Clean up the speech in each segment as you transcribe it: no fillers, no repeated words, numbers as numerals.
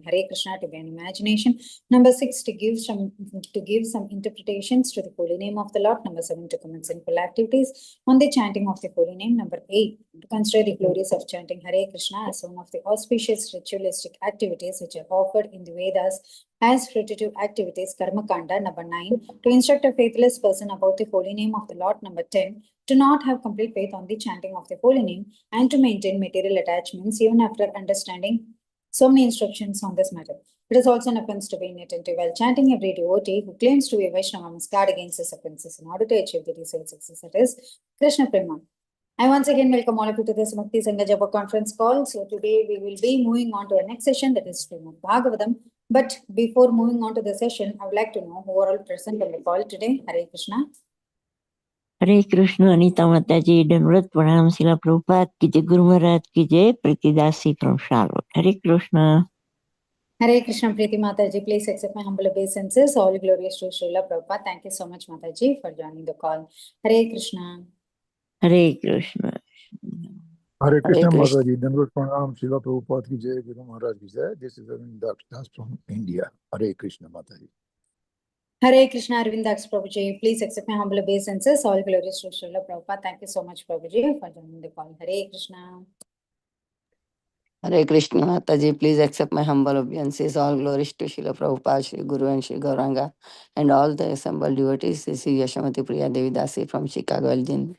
Hare Krishna to gain imagination. Number 6, to give some interpretations to the holy name of the Lord. Number 7, to commence sinful activities on the chanting of the holy name. Number 8, to consider the glories of chanting Hare Krishna as one of the auspicious ritualistic activities which are offered in the Vedas as fruitive activities, Karma Kanda. Number 9, to instruct a faithless person about the holy name of the Lord. Number 10, to not have complete faith on the chanting of the holy name and to maintain material attachments even after understanding so many instructions on this matter. It is also an offense to be inattentive while chanting. Every devotee who claims to be a Vaishnava must guard against his offenses in order to achieve the desired success. That is Krishna Prema. I once again welcome all of you to this Bhakti Sangha Japa conference call. So today we will be moving on to our next session, that is Srimad Bhagavatam. But before moving on to the session, I would like to know who are all present on the call today. Hare Krishna. Hare Krishna, Anita Mataji, Dandavat Pranam, Srila Prabhupada ki jai, Guru Maharaj ki jai, Preeti Dasi from Charlotte. Hare Krishna. Hare Krishna, Preeti Mataji. Please accept my humble obeisances. All glorious to Srila Prabhupada. Thank you so much, Mataji, for joining the call. Hare Krishna. Hare Krishna. Hare Krishna, Mataji. Dandavat Pranam, Srila Prabhupada ki jai, Guru Maharaj ki jai. This is Das from India. Hare Krishna, Mataji. Hare Krishna, Arvindax Prabhuji. Please accept my humble obeisances. All glories to Srila Prabhupada. Thank you so much, Prabhuji, for joining the call. Hare Krishna. Hare Krishna, Mataji. Please accept my humble obeisances. All glories to Srila Prabhupada, Shri Guru and Shri Gauranga, and all the assembled devotees. This is Yashamati Priya Devi Dasi from Chicago, Illinois.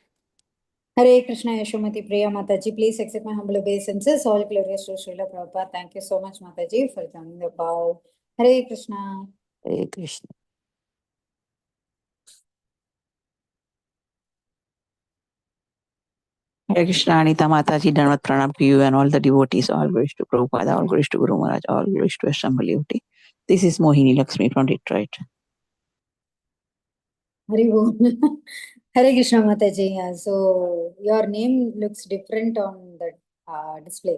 Hare Krishna, Yashomati Priya Mataji. Please accept my humble obeisances. All glories to Srila Prabhupada. Thank you so much, Mataji, for joining the call. Hare Krishna. Hare Krishna. Hare Krishna, Anita Mataji, Dandavat Pranam to you and all the devotees. All glories to Prabhupada, all glories to Guru Maharaj, all glories to Assembled devotee. This is Mohini Lakshmi from Detroit. Hare Hare Krishna Mataji. Yeah, so your name looks different on the display.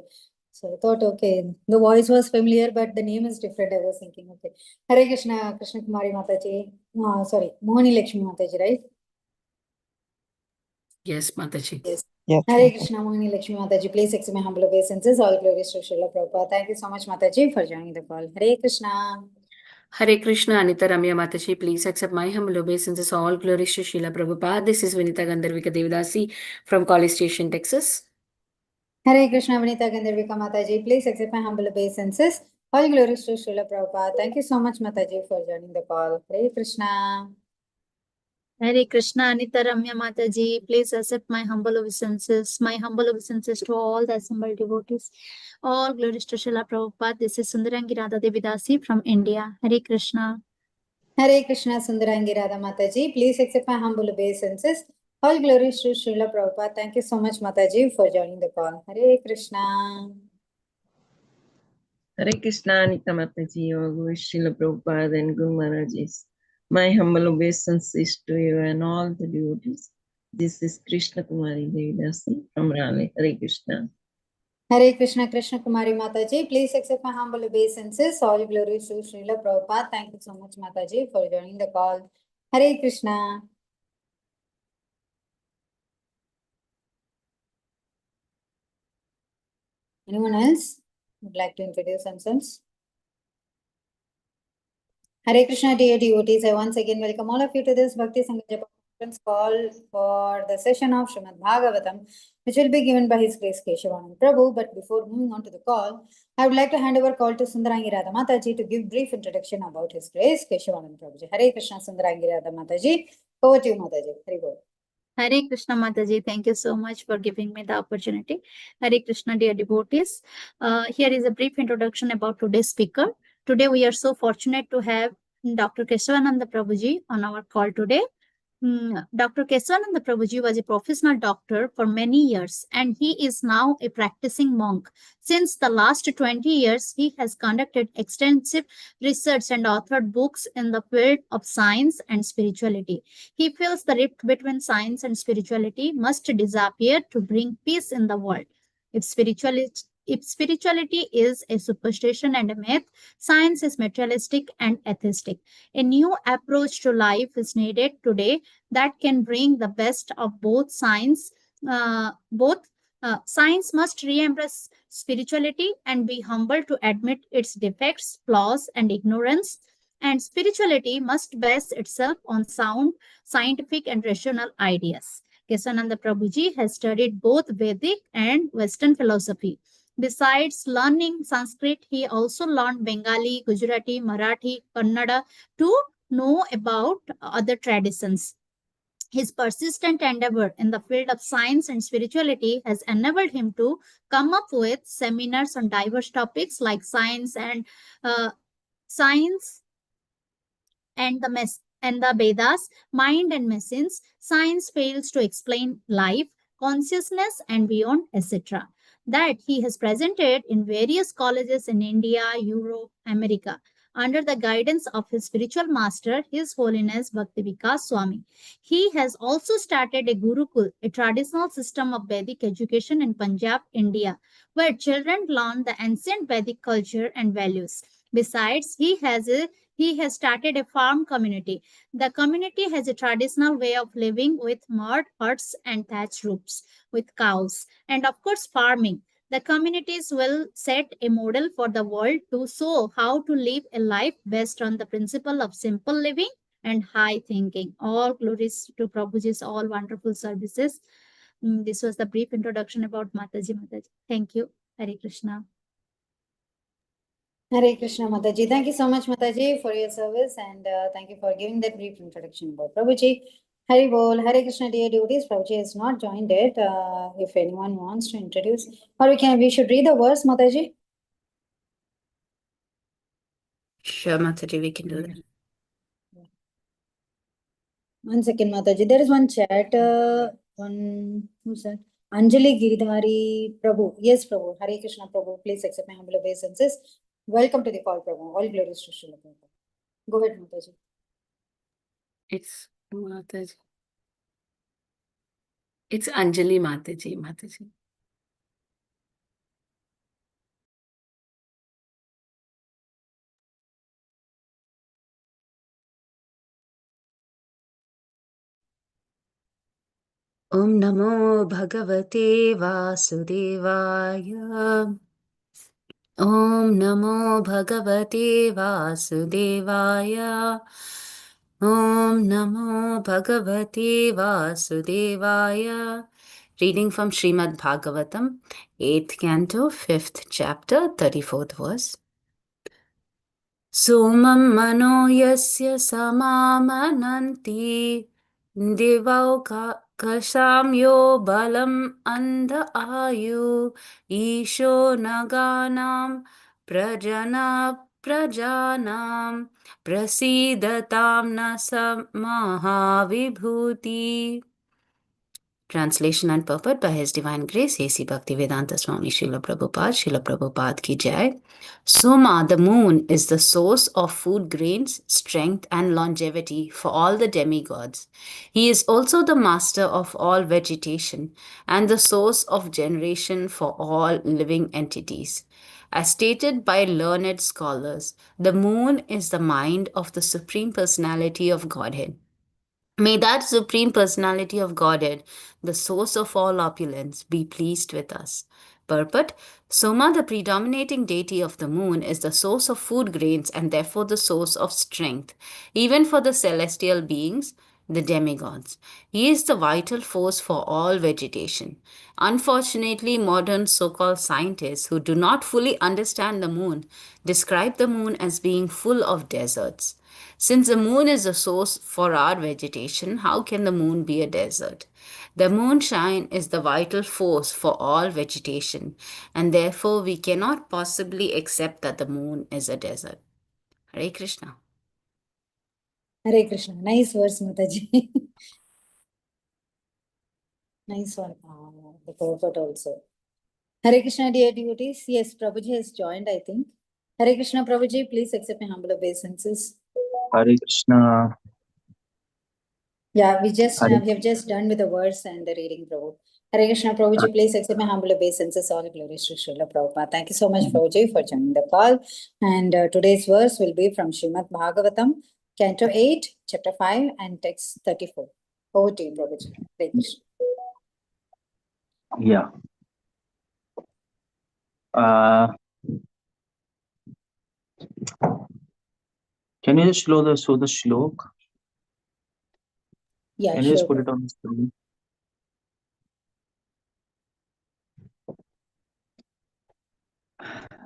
So I thought, okay, the voice was familiar, but the name is different. I was thinking, okay. Hare Krishna, Krishna Kumari Mataji. Sorry, Mohini Lakshmi Mataji, right? Yes, Mataji. Yes. Yes, Hare Krishna, Mohini Lakshmi Mataji. Please accept my humble obeisances. All glories to Srila Prabhupada. Thank you so much, Mataji, for joining the call. Hare Krishna. Hare Krishna, Anita Ramya Mataji. Please accept my humble obeisances. All glories to Srila Prabhupada. This is Vinita Gandharvika Devidasi from College Station, Texas. Hare Krishna, Vinita Gandharvika Mataji. Please accept my humble obeisances. All glories to Srila Prabhupada. Thank you so much, Mataji, for joining the call. Hare Krishna. Hare Krishna, Anita Ramya Mataji. Please accept my humble obeisances. My humble obeisances to all the assembled devotees. All glories to Srila Prabhupada. This is Sundarangi Radha Devidasi from India. Hare Krishna. Hare Krishna, Sundarangi Radha Mataji. Please accept my humble obeisances. All glories to Srila Prabhupada. Thank you so much, Mataji, for joining the call. Hare Krishna. Hare Krishna, Anita Mataji, all glories to Srila Prabhupada and Guru Maharajis. My humble obeisances to you and all the devotees. This is Krishna Kumari Devidasi from Raleigh. Hare Krishna. Hare Krishna, Krishna Kumari Mataji. Please accept my humble obeisances. All glories to Srila Prabhupada. Thank you so much, Mataji, for joining the call. Hare Krishna. Anyone else would like to introduce themselves? Hare Krishna, dear devotees. I once again welcome all of you to this Bhakti Sangha Japa conference call for the session of Srimad Bhagavatam, which will be given by His Grace Keshavanand Prabhu. But before moving on to the call, I would like to hand over call to Sundarangi Radha Mataji to give brief introduction about His Grace Keshavanand Prabhu. Hare Krishna, Sundarangi Radha Mataji. Over to you, Mataji. Hare Bol. Hare Krishna Mataji, thank you so much for giving me the opportunity. Hare Krishna, dear devotees. Here is a brief introduction about today's speaker. Today we are so fortunate to have Dr. Keshavanand Prabhuji on our call today. Dr. Keshavanand Prabhuji was a professional doctor for many years and he is now a practicing monk. Since the last 20 years, he has conducted extensive research and authored books in the field of science and spirituality. He feels the rift between science and spirituality must disappear to bring peace in the world. If spirituality is a superstition and a myth, science is materialistic and atheistic. A new approach to life is needed today that can bring the best of both Science must re-embrace spirituality and be humble to admit its defects, flaws, and ignorance. And spirituality must base itself on sound, scientific, and rational ideas. Keshavanand Prabhuji has studied both Vedic and Western philosophy. Besides learning Sanskrit, he also learned Bengali, Gujarati, Marathi, Kannada to know about other traditions. His persistent endeavor in the field of science and spirituality has enabled him to come up with seminars on diverse topics like science and the Vedas, mind and machines, science fails to explain life, consciousness, and beyond, etc. That he has presented in various colleges in India, Europe, America, under the guidance of his spiritual master, His Holiness Bhakti Vikas Swami. He has also started a Gurukul, a traditional system of Vedic education in Punjab, India, where children learn the ancient Vedic culture and values. Besides, he has started a farm community. The community has a traditional way of living with mud huts and thatch roofs with cows, and of course, farming. The communities will set a model for the world to show how to live a life based on the principle of simple living and high thinking. All glories to Prabhuji's all wonderful services. This was the brief introduction about Mataji. Thank you. Hare Krishna. Hare Krishna, Mataji. Thank you so much, Mataji, for your service, and thank you for giving that brief introduction about Prabhuji. Hari Bol, Hare Krishna, dear devotees. Prabhuji has not joined it. If anyone wants to introduce, or we should read the verse, Mataji. Sure, Mataji, we can do that. One second, Mataji. There is one chat. Who's that? Anjali Giridhari Prabhu. Yes, Prabhu. Hare Krishna, Prabhu. Please accept my humble obeisances. Welcome to the call, Prabhu. All glories to Srila Prabhupada. Go ahead, Mataji. It's Mataji. It's Anjali Mataji. Om Namo Bhagavate Vasudevaya. Om Namo Bhagavate Vasudevaya. Om Namo Bhagavate Vasudevaya. Reading from Srimad Bhagavatam, 8th canto, 5th chapter, 34th verse. Sumam mano yasya samamananti Divauka yo balam andha ayu Isho naganam prajanam prasidatam nasamaha vibhuti. Translation and purport by His Divine Grace, A.C. Bhaktivedanta Swami Srila Prabhupada ki jai. Soma, the moon, is the source of food grains, strength, and longevity for all the demigods. He is also the master of all vegetation and the source of generation for all living entities. As stated by learned scholars, the moon is the mind of the Supreme Personality of Godhead. May that Supreme Personality of Godhead, the source of all opulence, be pleased with us. Purport: Soma, the predominating deity of the moon, is the source of food grains and therefore the source of strength, even for the celestial beings, the demigods. He is the vital force for all vegetation. Unfortunately, modern so-called scientists who do not fully understand the moon describe the moon as being full of deserts. Since the moon is the source for our vegetation, how can the moon be a desert? The moonshine is the vital force for all vegetation, and therefore we cannot possibly accept that the moon is a desert. Hare Krishna. Hare Krishna. Nice verse, Mataji. Nice one. The purport also. Hare Krishna, dear devotees. Yes, Prabhuji has joined, I think. Hare Krishna, Prabhuji. Please accept my humble obeisances. Hare Krishna. Yeah, we have just done with the verse and the reading, Prabhu. Hare Krishna, Prabhuji, please accept my humble obeisances. All glories to Srila Prabhupada. Thank you so much, Prabhuji, for joining the call. And today's verse will be from Srimad Bhagavatam, Canto 8, Chapter 5, and Text 34. Over to you, Prabhuji. Hare Krishna. Yeah. Uh, can you just show the shlok? Yeah, Can you just sure. put it on the screen?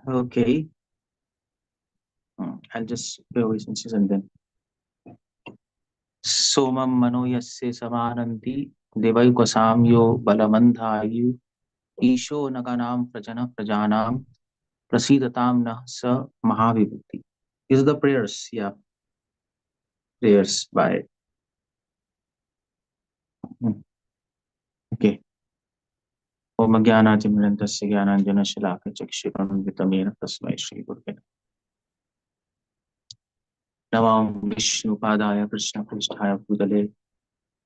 Okay. I'll just bear with me and then. Somam mano yasse samananti devayukasam balamandhayu Isho naganam prajana prajanam prasidatam nah sa mahavibhuti. These are the prayers, yeah, prayers by. Okay. Om Jnanatimirandasya Jnananjana Shalaka Chakshikam Vitamena Tasmai Shri Gurve Namam Vishnu Padaya Krishna Pristhaya Bhutale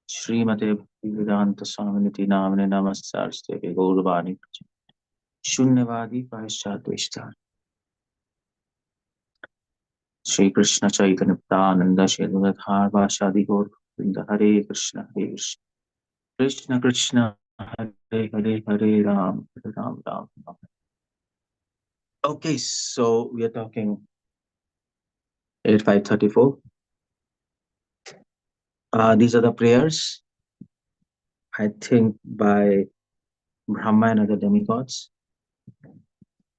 Srimate Bhaktivedanta Swaminiti Namane Namaste Gauravani Shunyavadi Paschatishta Shri Krishna Chaitanya Nanda Shri Gadadhar Vashadi Gaur Hare Krishna Hare Krishna Krishna Krishna Hare Hare Hare Ram Ram Ram. Okay, so we are talking 8534. These are the prayers, I think, by Brahma and other demigods.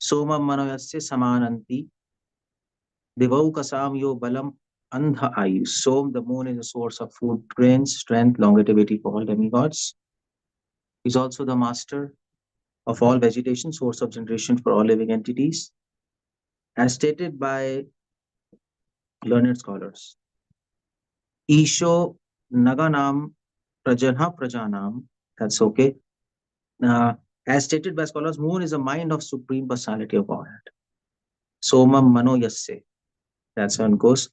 Somam manayasya samananti devaukasam yo balam andha ayu. Som, the moon, is a source of food, grains, strength, longevity for all demigods. He's also the master of all vegetation, source of generation for all living entities. As stated by learned scholars, Isho naganam prajanam, that's okay. As stated by scholars, moon is a mind of supreme personality of Godhead. Somam mano yasse. That's how it goes.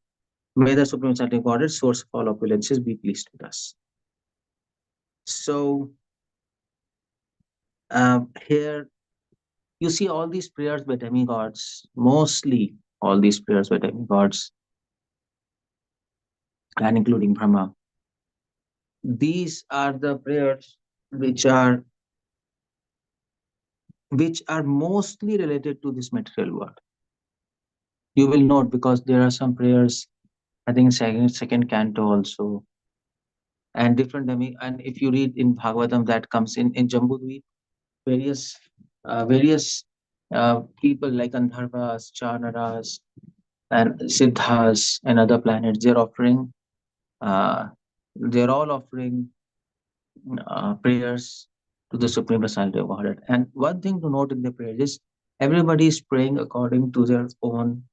May the supreme personality of Godhead, source of all opulences, be pleased with us. So here you see all these prayers by demigods, mostly all these prayers by demigods, and including Brahma. These are the prayers which are mostly related to this material world. You will note, because there are some prayers, I think second canto also, and different and if you read in Bhagavatam, that comes in Jambudvipa, various people like Gandharvas, Chanaras, and Siddhas and other planets, they're offering they're all offering prayers to the Supreme Personality of Godhead. And one thing to note in the prayer is everybody is praying according to their own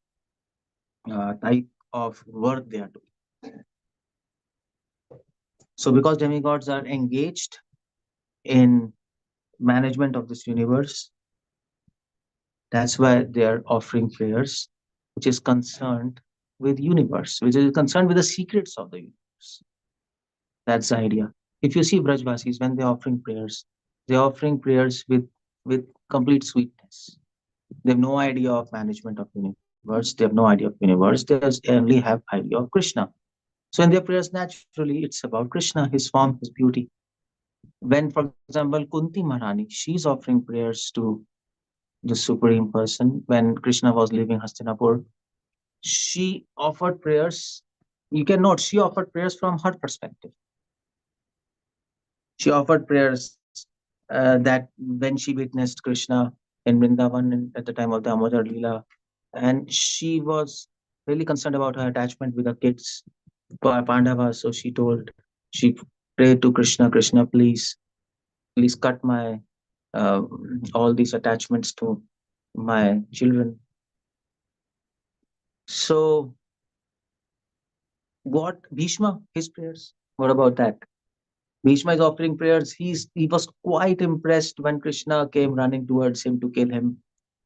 type of work they are doing. So because demigods are engaged in management of this universe, that's why they are offering prayers which is concerned with universe, which is concerned with the secrets of the universe. That's the idea. If you see Brajvasis, when they're offering prayers with complete sweetness. They have no idea of management of universe. They have no idea of universe. They only have idea of Krishna. So in their prayers, naturally, it's about Krishna, his form, his beauty. When, for example, Kunti Maharani, she's offering prayers to the Supreme Person. When Krishna was leaving Hastinapur, she offered prayers. You can note, she offered prayers from her perspective. She offered prayers that when she witnessed Krishna in Vrindavan at the time of the Amodar Leela, and she was really concerned about her attachment with the kids, Pandavas. So she prayed to Krishna, Krishna, please cut my all these attachments to my children. So what Bhishma, his prayers, what about that? Bhishma is offering prayers. He was quite impressed when Krishna came running towards him to kill him.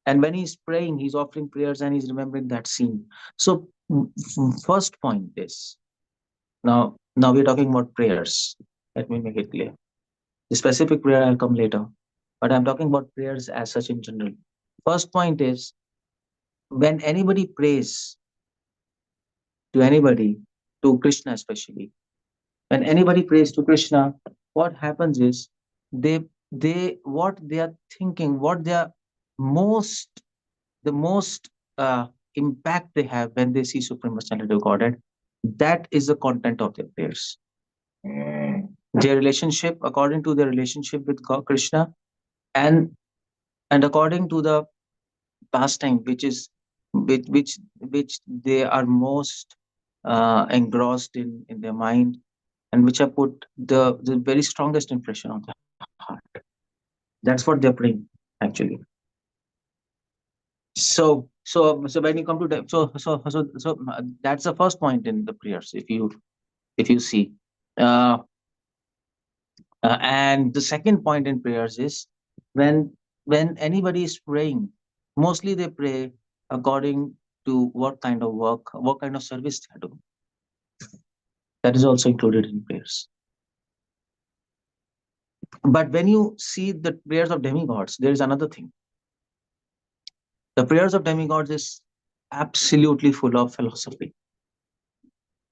And when he's praying, he's offering prayers and he's remembering that scene. So first point is, now we're talking about prayers. Let me make it clear. The specific prayer I'll come later, but I'm talking about prayers as such in general. First point is, when anybody prays to anybody, to Krishna especially, when anybody prays to Krishna, what happens is what they are thinking, what they are the most impact they have when they see Supreme Personality of Godhead, that is the content of their prayers. Their relationship, according to their relationship with God, Krishna, and according to the pastime which they are most engrossed in their mind, and which have put the very strongest impression on the heart. That's what they're praying, actually. So when you come to that's the first point in the prayers, if you see. uh, and the second point in prayers is, when anybody is praying, mostly they pray according to what kind of work, what kind of service they are doing. That is also included in prayers. But when you see the prayers of demigods, there is another thing. The prayers of demigods is absolutely full of philosophy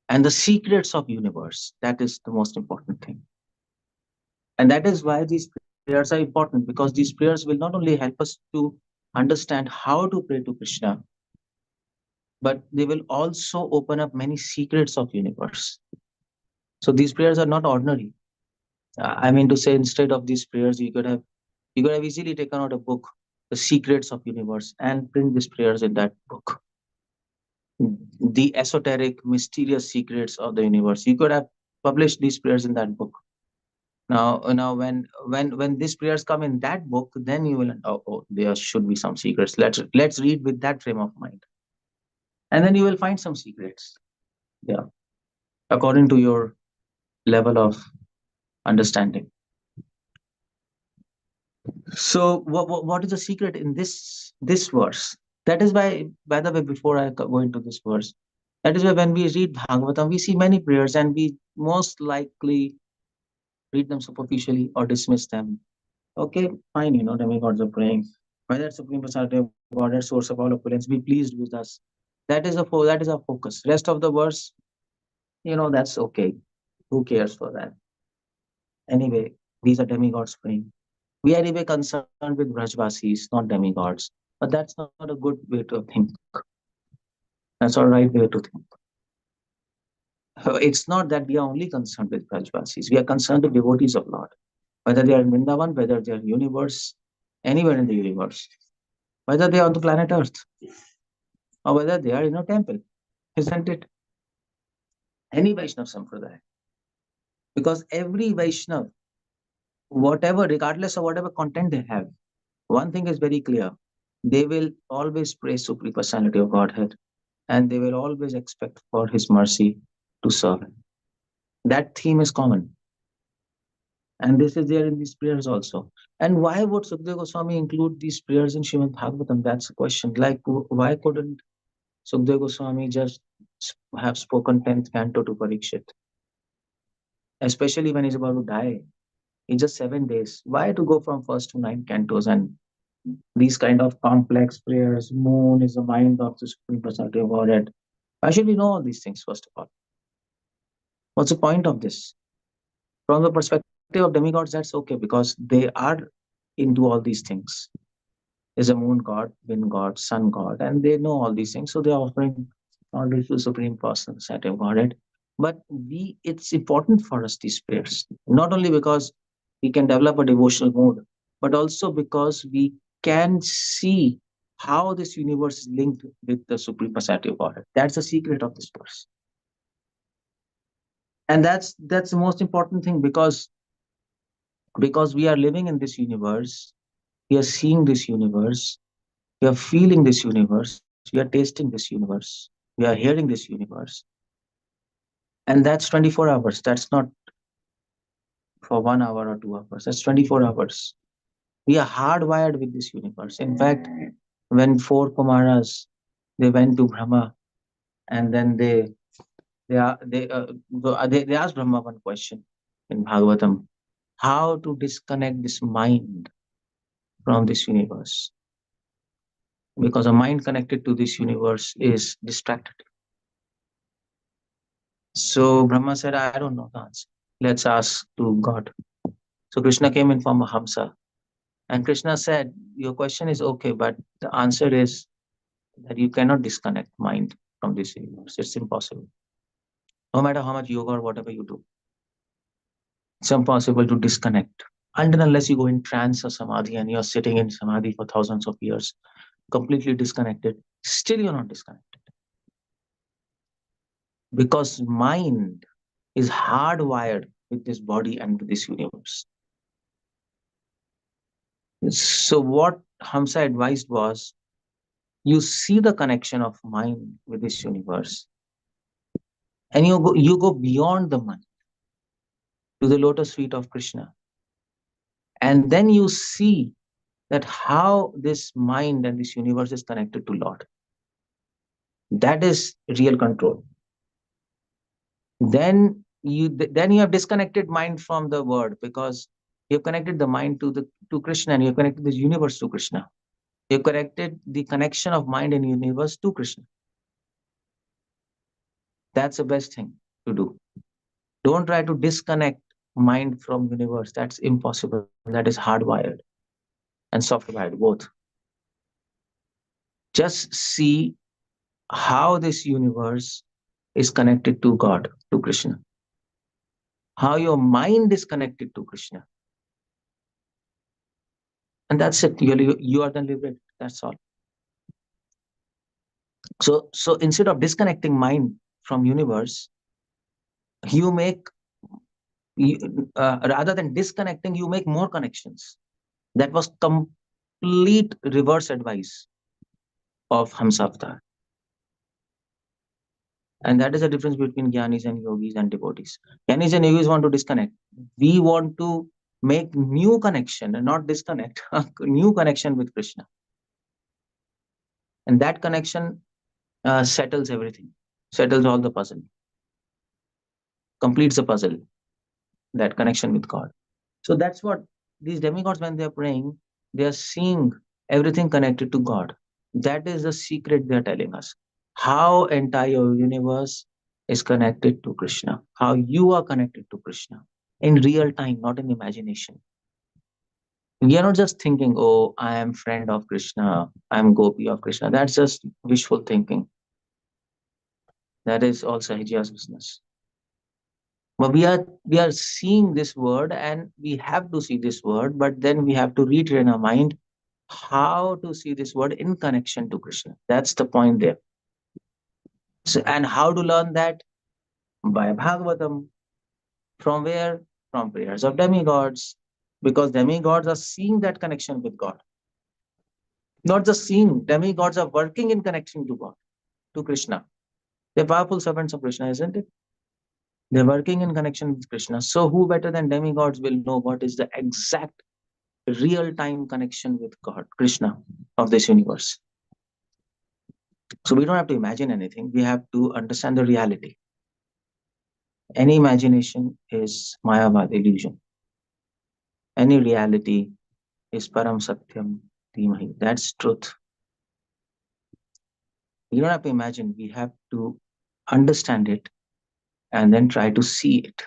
and the secrets of universe. That is the most important thing. And that is why these prayers are important, because these prayers will not only help us to understand how to pray to Krishna, but they will also open up many secrets of universe. So these prayers are not ordinary. I mean to say, instead of these prayers, you could have easily taken out a book, The Secrets of Universe, and print these prayers in that book. The esoteric, mysterious secrets of the universe. You could have published these prayers in that book. Now, when these prayers come in that book, then you will, there should be some secrets. Let's read with that frame of mind, and then you will find some secrets. Yeah, according to your level of understanding. So, what is the secret in this verse? That is why, by the way, before I go into this verse, that is why when we read Bhagavatam, we see many prayers, and we most likely read them superficially or dismiss them. Okay, fine, demigods are praying. Whether Supreme Personality of Godhead, source of all opulence, be pleased with us. That is our focus. Rest of the verse, that's okay. Who cares for that? Anyway, these are demigods praying. We are anyway concerned with Brajvasis, not demigods. But that's not a good way to think. That's not the right way to think. It's not that we are only concerned with Brajvasis. We are concerned with devotees of Lord. Whether they are in Vrindavan, whether they are in universe, anywhere in the universe. Whether they are on the planet Earth, or whether they are in a temple. Isn't it? Any Vaishnav Sampradaya. Because every Vaishnav, regardless of whatever content they have, one thing is very clear. They will always praise Supreme Personality of Godhead, and they will always expect for His mercy to serve Him. That theme is common. And this is there in these prayers also. And why would Sukadeva Goswami include these prayers in Srimad Bhagavatam? That's the question. Like, why couldn't Sukadeva Goswami just have spoken 10th canto to Parikshit? Especially when he's about to die. In just 7 days. Why to go from first to 9 cantos and these kind of complex prayers? Moon is the mind of the Supreme Personality of Godhead. Why should we know all these things, first of all? What's the point of this? From the perspective of demigods, that's okay, because they are into all these things. There's a moon god, wind god, sun god, and they know all these things. So they're offering all this to Supreme Personality of Godhead. But it's important for us, these prayers, not only because we can develop a devotional mood, but also because we can see how this universe is linked with the Supreme Personality of Godhead. That's the secret of this verse. And that's the most important thing, because we are living in this universe, we are seeing this universe, we are feeling this universe, we are tasting this universe, we are hearing this universe. And that's 24 hours. That's not for 1 hour or 2 hours. That's 24 hours. We are hardwired with this universe. In fact, when 4 Kumaras, they went to Brahma, and then they asked Brahma one question in Bhagavatam: how to disconnect this mind from this universe? Because a mind connected to this universe is distracted. So Brahma said, I don't know the answer. Let's ask to God. So Krishna came in form of Hamsa, And Krishna said, your question is okay, but the answer is that you cannot disconnect mind from this universe. It's impossible. No matter how much yoga or whatever you do, it's impossible to disconnect. Until unless you go in trance or samadhi and you're sitting in samadhi for thousands of years, completely disconnected, still you're not disconnected. Because mind is hardwired with this body and with this universe. So what Hamsa advised was, you see the connection of mind with this universe, and you go beyond the mind to the lotus feet of Krishna. And then you see that how this mind and this universe is connected to Lord. That is real control. Then you have disconnected mind from the word, because you have connected the mind to Krishna, and you have connected the universe to Krishna. You have connected the connection of mind and universe to Krishna. That's the best thing to do. Don't try to disconnect mind from universe. That's impossible. That is hardwired and softwired, both. Just see how this universe is connected to God, to Krishna. How your mind is connected to Krishna. And that's it. You are then liberated. That's all. So instead of disconnecting mind from universe, you make, rather than disconnecting, you make more connections. That was complete reverse advice of Hamsa Avatar. And that is the difference between Gyanis and Yogis and devotees. Gyanis and Yogis want to disconnect. We want to make new connection and not disconnect, new connection with Krishna. And that connection settles everything, settles all the puzzle, completes the puzzle, that connection with God. So that's what these demigods, when they're praying, they are seeing everything connected to God. That is the secret they're telling us. How entire universe is connected to Krishna. How you are connected to Krishna in real time, not in imagination. We are not just thinking, oh, I am friend of Krishna, I am gopi of Krishna. That's just wishful thinking. That is all Sahaja's business. But we are seeing this word, and we have to see this word, but then we have to retrain our mind how to see this word in connection to Krishna. That's the point there. So, and how to learn that? By Bhagavatam. From where? From prayers of demigods. Because demigods are seeing that connection with God. Not just seeing, demigods are working in connection to God, to Krishna. They're powerful servants of Krishna, isn't it? They're working in connection with Krishna. So who better than demigods will know what is the exact real-time connection with God, Krishna of this universe? So we don't have to imagine anything. We have to understand the reality. Any imagination is Mayavad, illusion. Any reality is Param Satyam Dhimahi. That's truth. We don't have to imagine. We have to understand it and then try to see it.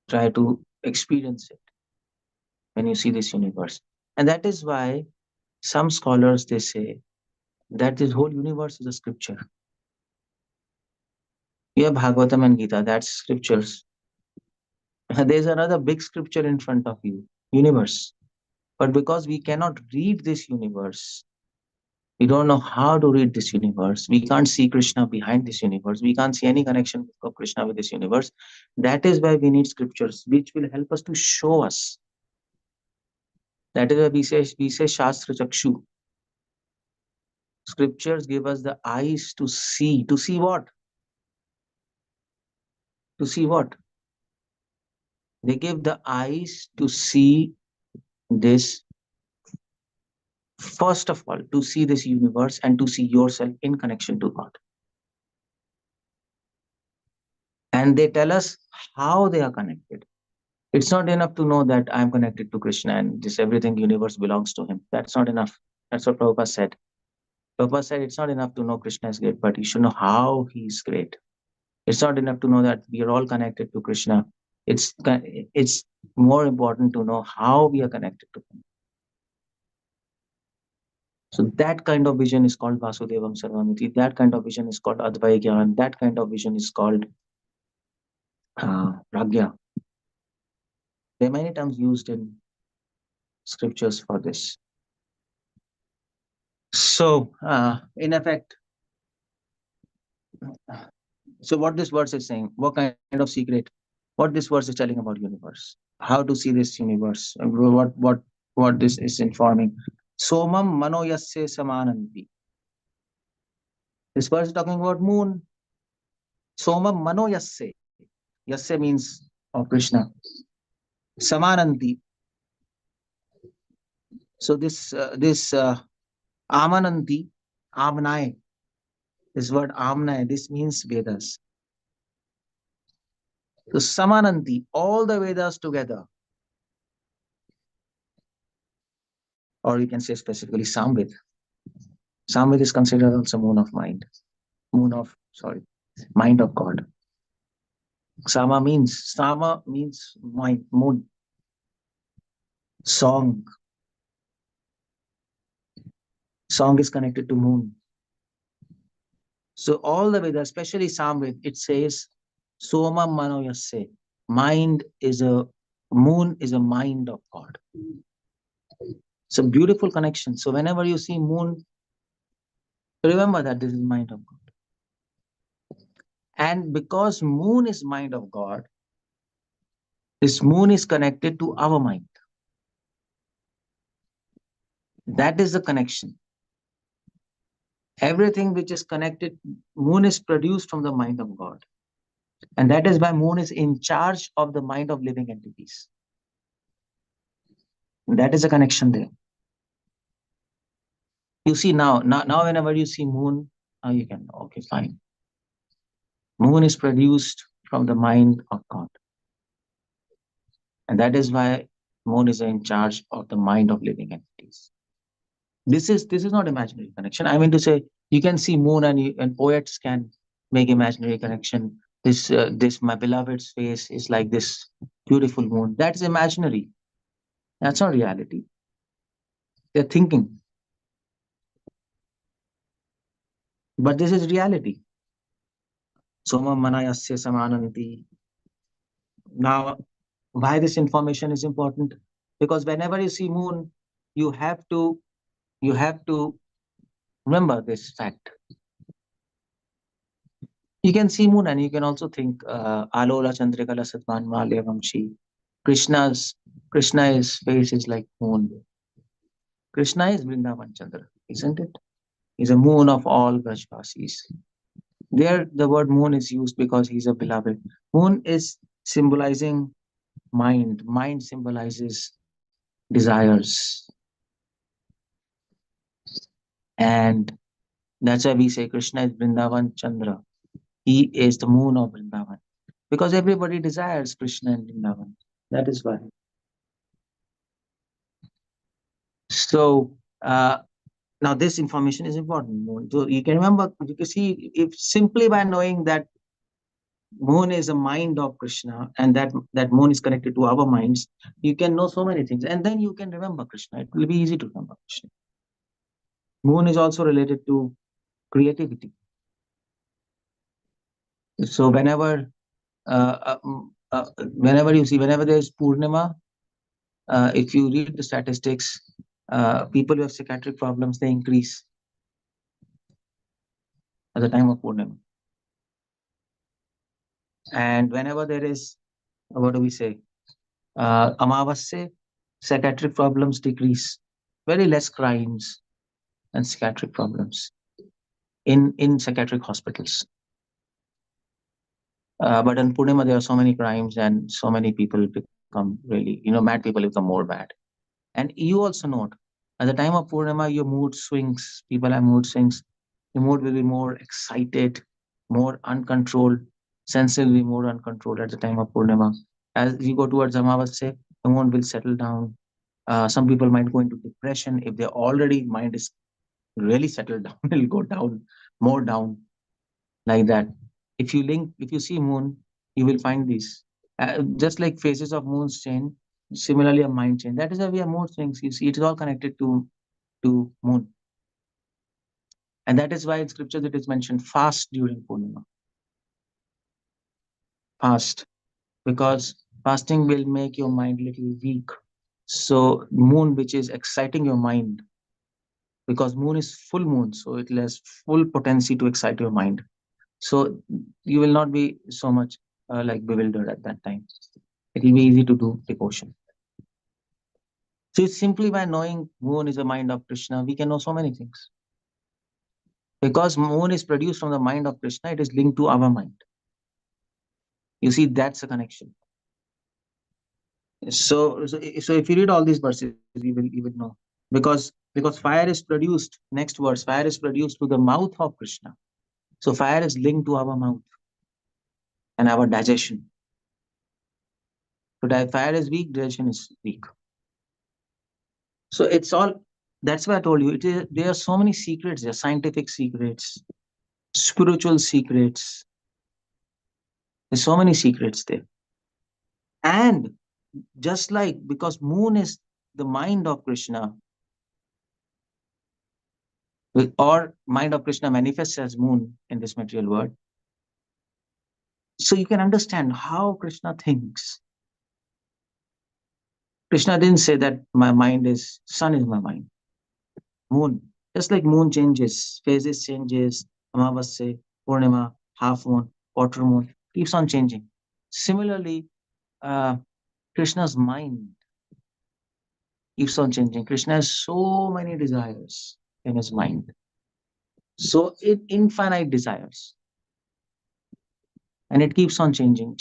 Try to experience it when you see this universe. And that is why some scholars, they say that this whole universe is a scripture. You have Bhagavatam and Gita, that's scriptures. There's another big scripture in front of you, universe. But because we cannot read this universe, we don't know how to read this universe. We can't see Krishna behind this universe. We can't see any connection of Krishna with this universe. That is why we need scriptures, which will help us to show us. That is why we say Shastra Chakshu. Scriptures give us the eyes to see. To see what? To see what? They give the eyes to see this. First of all, to see this universe and to see yourself in connection to God. And they tell us how they are connected. It's not enough to know that I'm connected to Krishna and this everything universe belongs to him. That's not enough. That's what Prabhupada said. Prabhupada said it's not enough to know Krishna is great, but you should know how he's great. It's not enough to know that we are all connected to Krishna, It's more important to know how we are connected to him. So that kind of vision is called Vasudevam Sarvamiti. That kind of vision is called Advaya Gyan. That kind of vision is called Pragya. There are many terms used in scriptures for this. So, in effect, so what this verse is saying, what kind of secret, what this verse is telling about universe, how to see this universe, what this is informing. Somam mano yasse samananti. This verse is talking about moon. Somam mano yasse. Yasse means of Krishna. Samananti. So this amananti, amnai. This word amnai, this means Vedas. So samananti, all the Vedas together. Or you can say specifically Samved. Samved is considered also moon of mind. Mind of God. Sama means mind, moon. Song. Song is connected to moon. So all the Vedas, especially Samved, it says, Soma Mano Yasse. Moon is a mind of God. It's a beautiful connection. So whenever you see moon, remember that this is mind of God. And because moon is mind of God, this moon is connected to our mind. That is the connection. Everything which is connected, moon is produced from the mind of God. And that is why moon is in charge of the mind of living entities. That is a connection there. You see now whenever you see moon, you can, okay, fine. Moon is produced from the mind of God. And that is why moon is in charge of the mind of living entities. This is not imaginary connection. I mean to say, you can see moon and poets can make imaginary connection. This my beloved's face is like this beautiful moon. That's imaginary. That's not reality. They're thinking. But this is reality. Soma manayasya samananti. Now, why this information is important? Because whenever you see moon, you have to remember this fact. You can see moon and you can also think Alola Chandrikala Satman Malyavamshi. Krishna's face is like moon. Krishna is Vrindavan Chandra, isn't it? He's a moon of all Brajvasis. There, the word moon is used because he's a beloved. Moon is symbolizing mind. Mind symbolizes desires. And that's why we say Krishna is Vrindavan Chandra. He is the moon of Vrindavan. Because everybody desires Krishna and Vrindavan. That is why. So, now this information is important. So you can remember, you can see, if simply by knowing that moon is a mind of Krishna and that moon is connected to our minds, you can know so many things. And then you can remember Krishna. It will be easy to remember Krishna. Moon is also related to creativity. So whenever there is Purnima, if you read the statistics, people who have psychiatric problems, they increase at the time of Purnima. And whenever there is, what do we say, Amavasya, psychiatric problems decrease. Very less crimes and psychiatric problems in psychiatric hospitals. But in Purnima, there are so many crimes and so many people become really, mad people become more bad. And you also note, at the time of Purnima, your mood swings. People have mood swings. Your mood will be more excited, more uncontrolled. Senses will be more uncontrolled at the time of Purnima. As you go towards Amavasya, the mood will settle down. Some people might go into depression if their already mind is really settled down. It'll go down, more down, like that. If you see moon, you will find these. Just like phases of moons change, similarly a mind change. That is why we have mood swings. You see, it is all connected to moon. And that is why in scriptures it is mentioned fast during Purnima. Fast. Because fasting will make your mind little weak. So moon, which is exciting your mind, because moon is full moon, so it has full potency to excite your mind. So you will not be so much like bewildered at that time. It will be easy to do devotion. So it's simply by knowing moon is a mind of Krishna, we can know so many things. Because moon is produced from the mind of Krishna, it is linked to our mind. You see, that's a connection. So if you read all these verses, you will know. Because fire is produced, next verse, fire is produced through the mouth of Krishna. So fire is linked to our mouth and our digestion. So fire is weak, digestion is weak. So it's all, that's why I told you, there are so many secrets, there are scientific secrets, spiritual secrets. There's so many secrets there. And just like, because moon is the mind of Krishna, or mind of Krishna manifests as moon in this material world. So you can understand how Krishna thinks. Krishna didn't say that my mind is, sun is my mind. Moon, just like moon changes, phases changes, Amavasya, Purnima, half moon, quarter moon, keeps on changing. Similarly, Krishna's mind keeps on changing. Krishna has so many desires in his mind. So infinite desires. And it keeps on changing.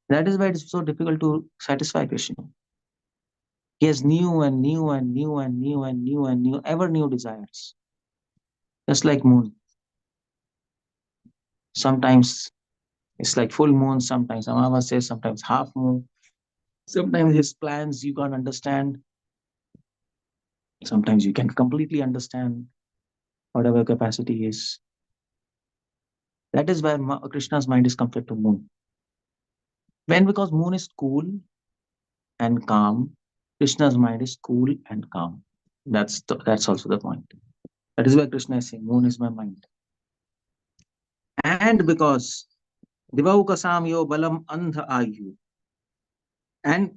That is why it's so difficult to satisfy Krishna. He has new, ever new desires. Just like moon. Sometimes it's like full moon, sometimes Amavasya, sometimes half moon. Sometimes his plans you can't understand. Sometimes you can completely understand whatever capacity is. That is why Krishna's mind is compared to moon. Because moon is cool and calm, Krishna's mind is cool and calm. That's also the point. That is why Krishna is saying, moon is my mind. And because Divaukasam yo balam andha ayu. And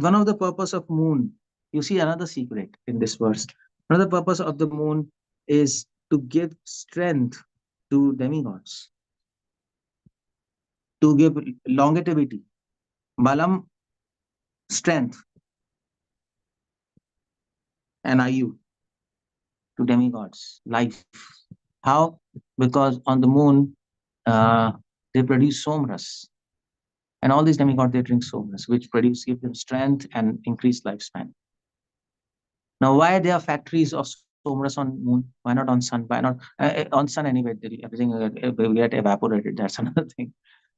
one of the purpose of moon, you see another secret in this verse. Another purpose of the moon is to give strength to demigods, to give longevity. Balam, strength, and ayu to demigods, life. How? Because on the moon, they produce somras. And all these demigods, they drink somras, which give them strength and increase lifespan. Now, why there are factories of somras on moon? Why not on sun? Why not on sun anyway? Everything will get evaporated. That's another thing.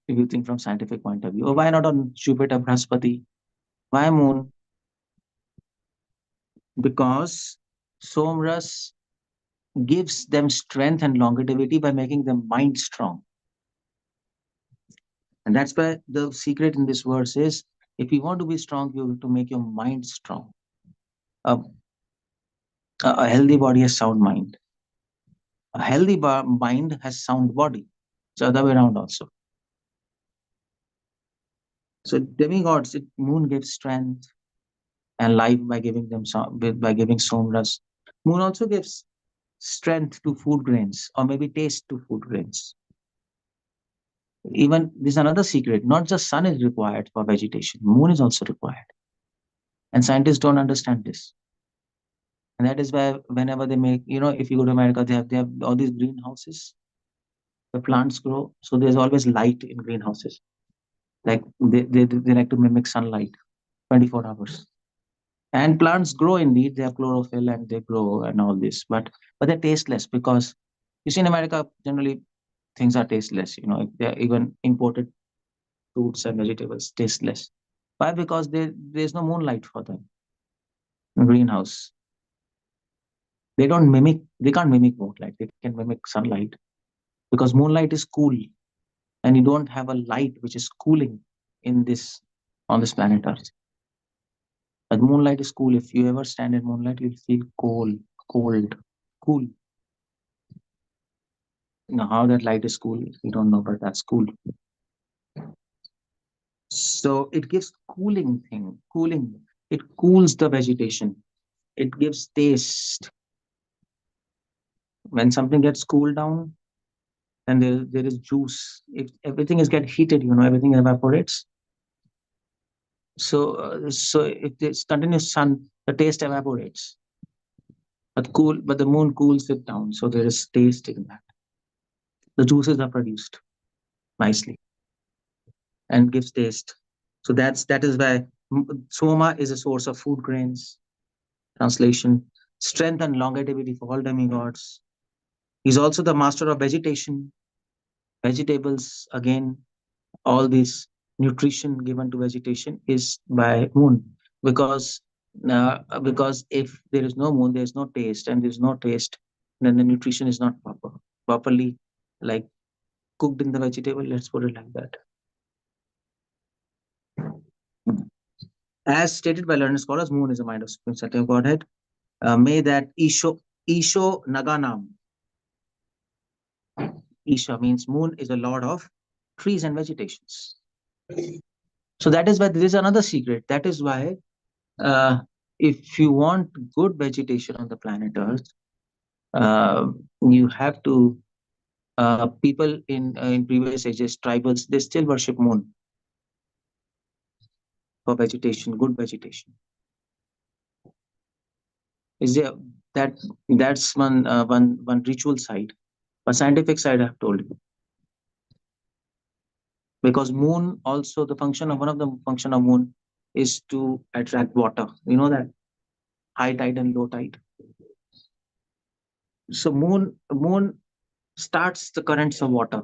If you think from scientific point of view, or why not on Jupiter, Brahaspati? Why moon? Because somras gives them strength and longevity by making them mind strong. And that's why the secret in this verse is, if you want to be strong, you have to make your mind strong. A healthy body has sound mind. A healthy mind has sound body. It's the other way around also. So demigods, moon gives strength and life by giving somras. Moon also gives strength to food grains, or maybe taste to food grains. Even this is another secret. Not just sun is required for vegetation, moon is also required. And scientists don't understand this. And that is why whenever they make, if you go to America, they have all these greenhouses. The plants grow, so there's always light in greenhouses. Like they like to mimic sunlight 24 hours. And plants grow indeed, they have chlorophyll and they grow and all this, but they're tasteless, because you see in America, generally things are tasteless, they're even imported fruits and vegetables tasteless. Why? Because there's no moonlight for them in greenhouse. They can't mimic moonlight, they can mimic sunlight, because moonlight is cool. and you don't have a light which is cooling on this planet Earth. But moonlight is cool. If you ever stand in moonlight, you'll feel cold, cool. Now, how that light is cool, we don't know, but that's cool. So it gives cooling. It cools the vegetation. It gives taste. When something gets cooled down, then there is juice. If everything is get heated, everything evaporates. So if there's continuous sun, the taste evaporates. But the moon cools it down, so there is taste in that. The juices are produced nicely and gives taste. So that is why Soma is a source of food grains. Translation: strength and longevity for all demigods. He's also the master of vegetation. Vegetables, again, all this nutrition given to vegetation is by moon, because if there is no moon, there is no taste, and there is no taste, then the nutrition is not properly like cooked in the vegetable. Let's put it like that. As stated by learned scholars, moon is a mind of Supreme Satya Godhead. May that Isho Naganam. Isha means moon is a lord of trees and vegetations. So that is why there is another secret. That is why if you want good vegetation on the planet Earth, you have to, people in previous ages, tribals, they still worship moon for vegetation, good vegetation. Is there that's one ritual side, but scientific side I have told you. Because moon also, one of the function of moon is to attract water. You know that high tide and low tide. So moon starts the currents of water.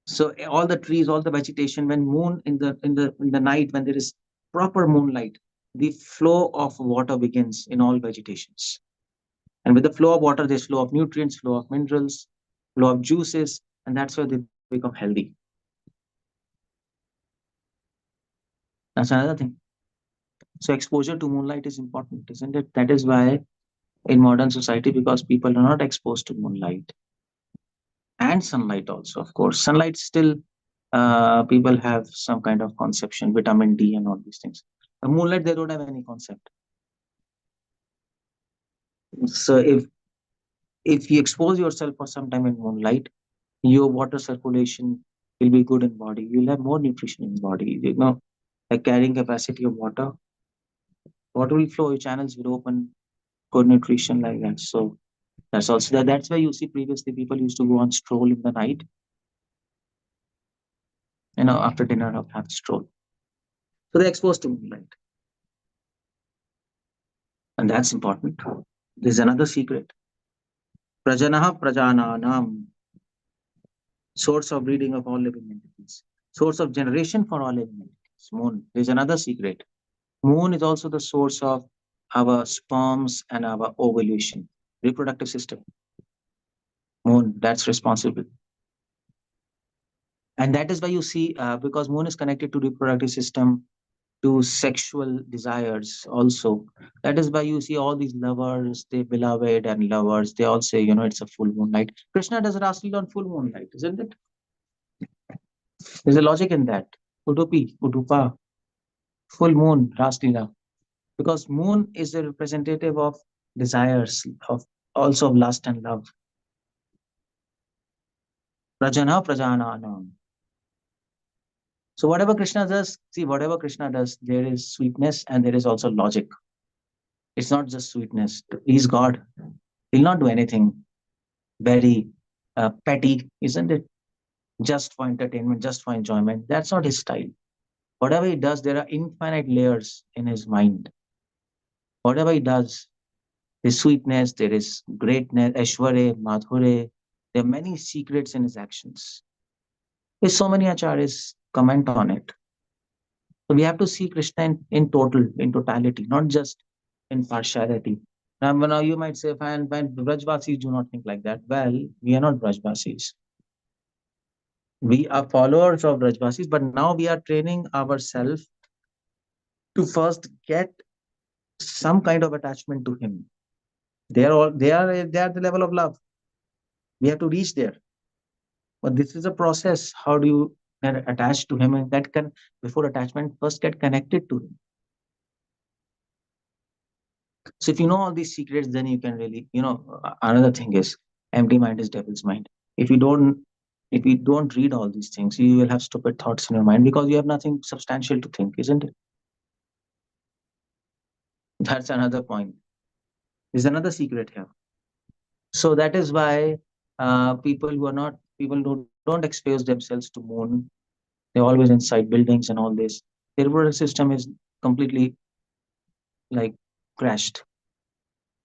So all the trees, all the vegetation, when moon in the night, when there is proper moonlight, the flow of water begins in all vegetations. And with the flow of water, there's flow of nutrients, flow of minerals, flow of juices, and that's why they become healthy. That's another thing. So exposure to moonlight is important, isn't it? That is why in modern society, because people are not exposed to moonlight and sunlight also, of course. Sunlight still, people have some kind of conception, vitamin D and all these things. The moonlight, they don't have any concept. So if you expose yourself for some time in moonlight, your water circulation will be good in body. You'll have more nutrition in body. Like carrying capacity of water will flow, your channels will open, good nutrition like that. So that's also that's why you see previously people used to go on stroll in the night. After dinner, have a stroll. So they're exposed to moonlight. And that's important. There's another secret. Prajanaha Prajananam. Source of breeding of all living entities. Source of generation for all living entities. Moon. There's another secret. Moon is also the source of our sperms and our ovulation. Reproductive system. Moon, that's responsible. And that is why you see, because moon is connected to reproductive system, to sexual desires also. That is why you see all these lovers, they beloved and lovers, they all say, it's a full moonlight. Krishna does Raslila on full moonlight, isn't it? There's a logic in that. Udupi, Udupa, full moon, Raslila. Because moon is the representative of desires, of also of lust and love. Prajana Prajananam. So whatever Krishna does, there is sweetness and there is also logic. It's not just sweetness. He's God. He'll not do anything very petty, isn't it? Just for entertainment, just for enjoyment. That's not his style. Whatever he does, there are infinite layers in his mind. Whatever he does, there's sweetness, there is greatness, Aishwarya, Madhure. There are many secrets in his actions. There's so many acharyas comment on it. So we have to see Krishna in totality, not just in partiality. Now you might say, fine, Brajvasis do not think like that. Well, we are not Brajvasis. We are followers of Rajvasis, but now we are training ourselves to first get some kind of attachment to him. They are the level of love. We have to reach there. But this is a process. How do you get attached to him? And that can, before attachment, first get connected to him. So if you know all these secrets, then you can really, another thing is empty mind is devil's mind. If you don't read all these things, you will have stupid thoughts in your mind because you have nothing substantial to think, isn't it? That's another point. There's another secret here. So that is why people who don't expose themselves to moon, they're always inside buildings and all this. Their reproductive system is completely like crashed.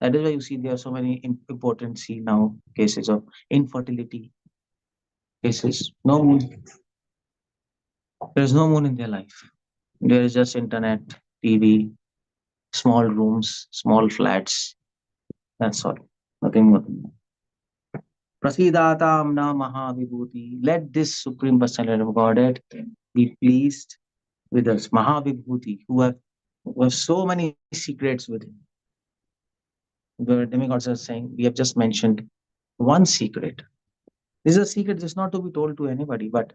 That is why you see there are so many important now cases of infertility cases. No moon. There is no moon in their life. There is just internet, TV, small rooms, small flats. That's all. Nothing more than that. Prasidatam na Mahavibhuti. Let this Supreme Personality of Godhead be pleased with us. Mahavibhuti, who have so many secrets with him. The demigods are saying, we have just mentioned one secret. This is a secret that's not to be told to anybody, but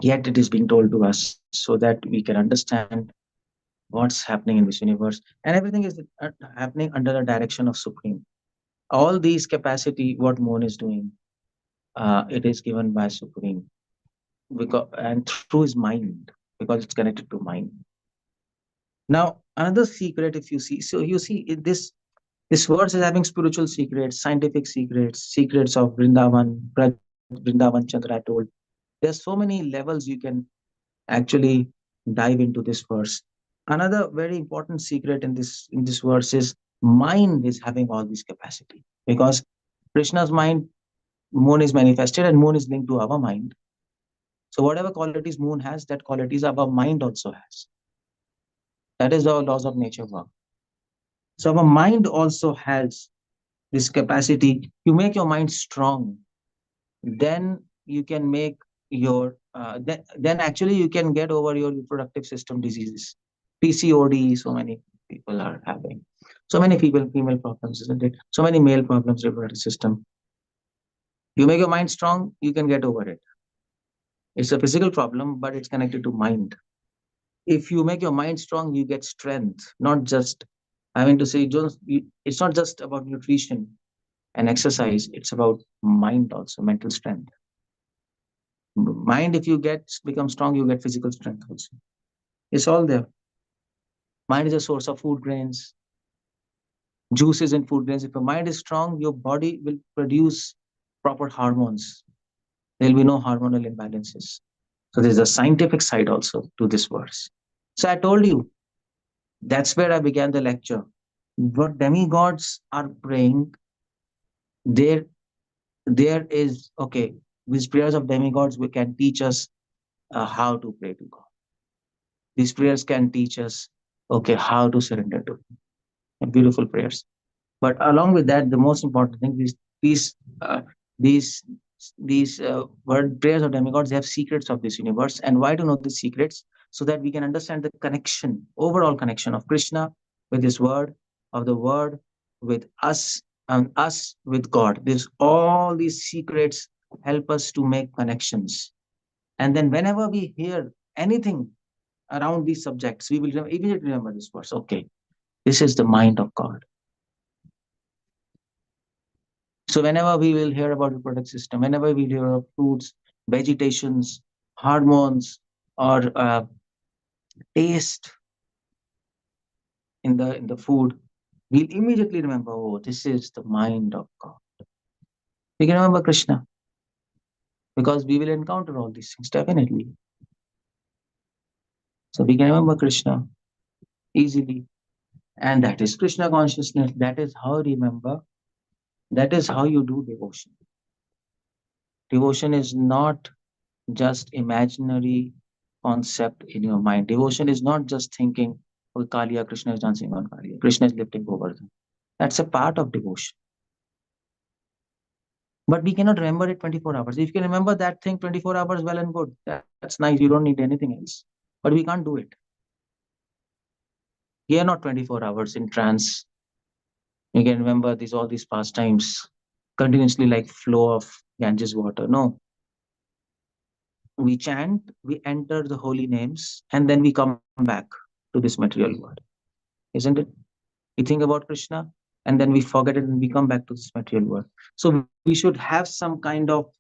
yet it is being told to us so that we can understand what's happening in this universe. And everything is happening under the direction of Supreme. All these capacity, what Moon is doing, it is given by Supreme, and through his mind, because it's connected to mind. Now, another secret, if you see, so you see this verse is having spiritual secrets, scientific secrets, secrets of Vrindavan, Vrindavan Chandra told. There's so many levels you can actually dive into this verse. Another very important secret in this verse is mind is having all this capacity, because Krishna's mind, moon is manifested, and moon is linked to our mind. So whatever qualities moon has, that qualities our mind also has. That is how laws of nature work. So our mind also has this capacity. You make your mind strong, then you can make your then actually you can get over your reproductive system diseases. PCOD, so many people are having. So many female problems, isn't it? So many male problems, reproductive system. You make your mind strong, you can get over it. It's a physical problem, but it's connected to mind. If you make your mind strong, you get strength. Not just, it's not just about nutrition and exercise, it's about mind also, mental strength. Mind, if you become strong, you get physical strength also. It's all there. Mind is a source of food grains, juices and food grains. If your mind is strong, your body will produce proper hormones. There will be no hormonal imbalances. So there's a scientific side also to this verse. So I told you, that's where I began the lecture. What demigods are praying, there is, okay, these prayers of demigods we can teach us how to pray to God. These prayers can teach us, okay, how to surrender to Him. And beautiful prayers. But along with that, the most important thing is these word prayers of demigods, they have secrets of this universe. And why to know these secrets? So that we can understand the connection, overall connection of Krishna with his word, of the word with us, and us with God. All these secrets help us to make connections. And then whenever we hear anything around these subjects, we will immediately remember this verse. Okay, this is the mind of God. So whenever we will hear about the reproductive system, whenever we hear of fruits, vegetations, hormones, or taste in the food, we'll immediately remember, oh, this is the mind of God. We can remember Krishna, because we will encounter all these things, definitely. So we can remember Krishna easily. And that is Krishna consciousness. That is how you remember. That is how you do devotion. Devotion is not just imaginary concept in your mind. Devotion is not just thinking, oh, Kaliya, Krishna is dancing on Kaliya, Krishna is lifting Govardhan. That's a part of devotion. But we cannot remember it 24 hours. If you can remember that thing 24 hours, well and good. That's nice. You don't need anything else. But we can't do it. We are not 24 hours in trance. You can remember all these pastimes continuously like flow of Ganges water. No. We chant, we enter the holy names, and then we come back to this material world. Isn't it? We think about Krishna, and then we forget it and we come back to this material world. So we should have some kind of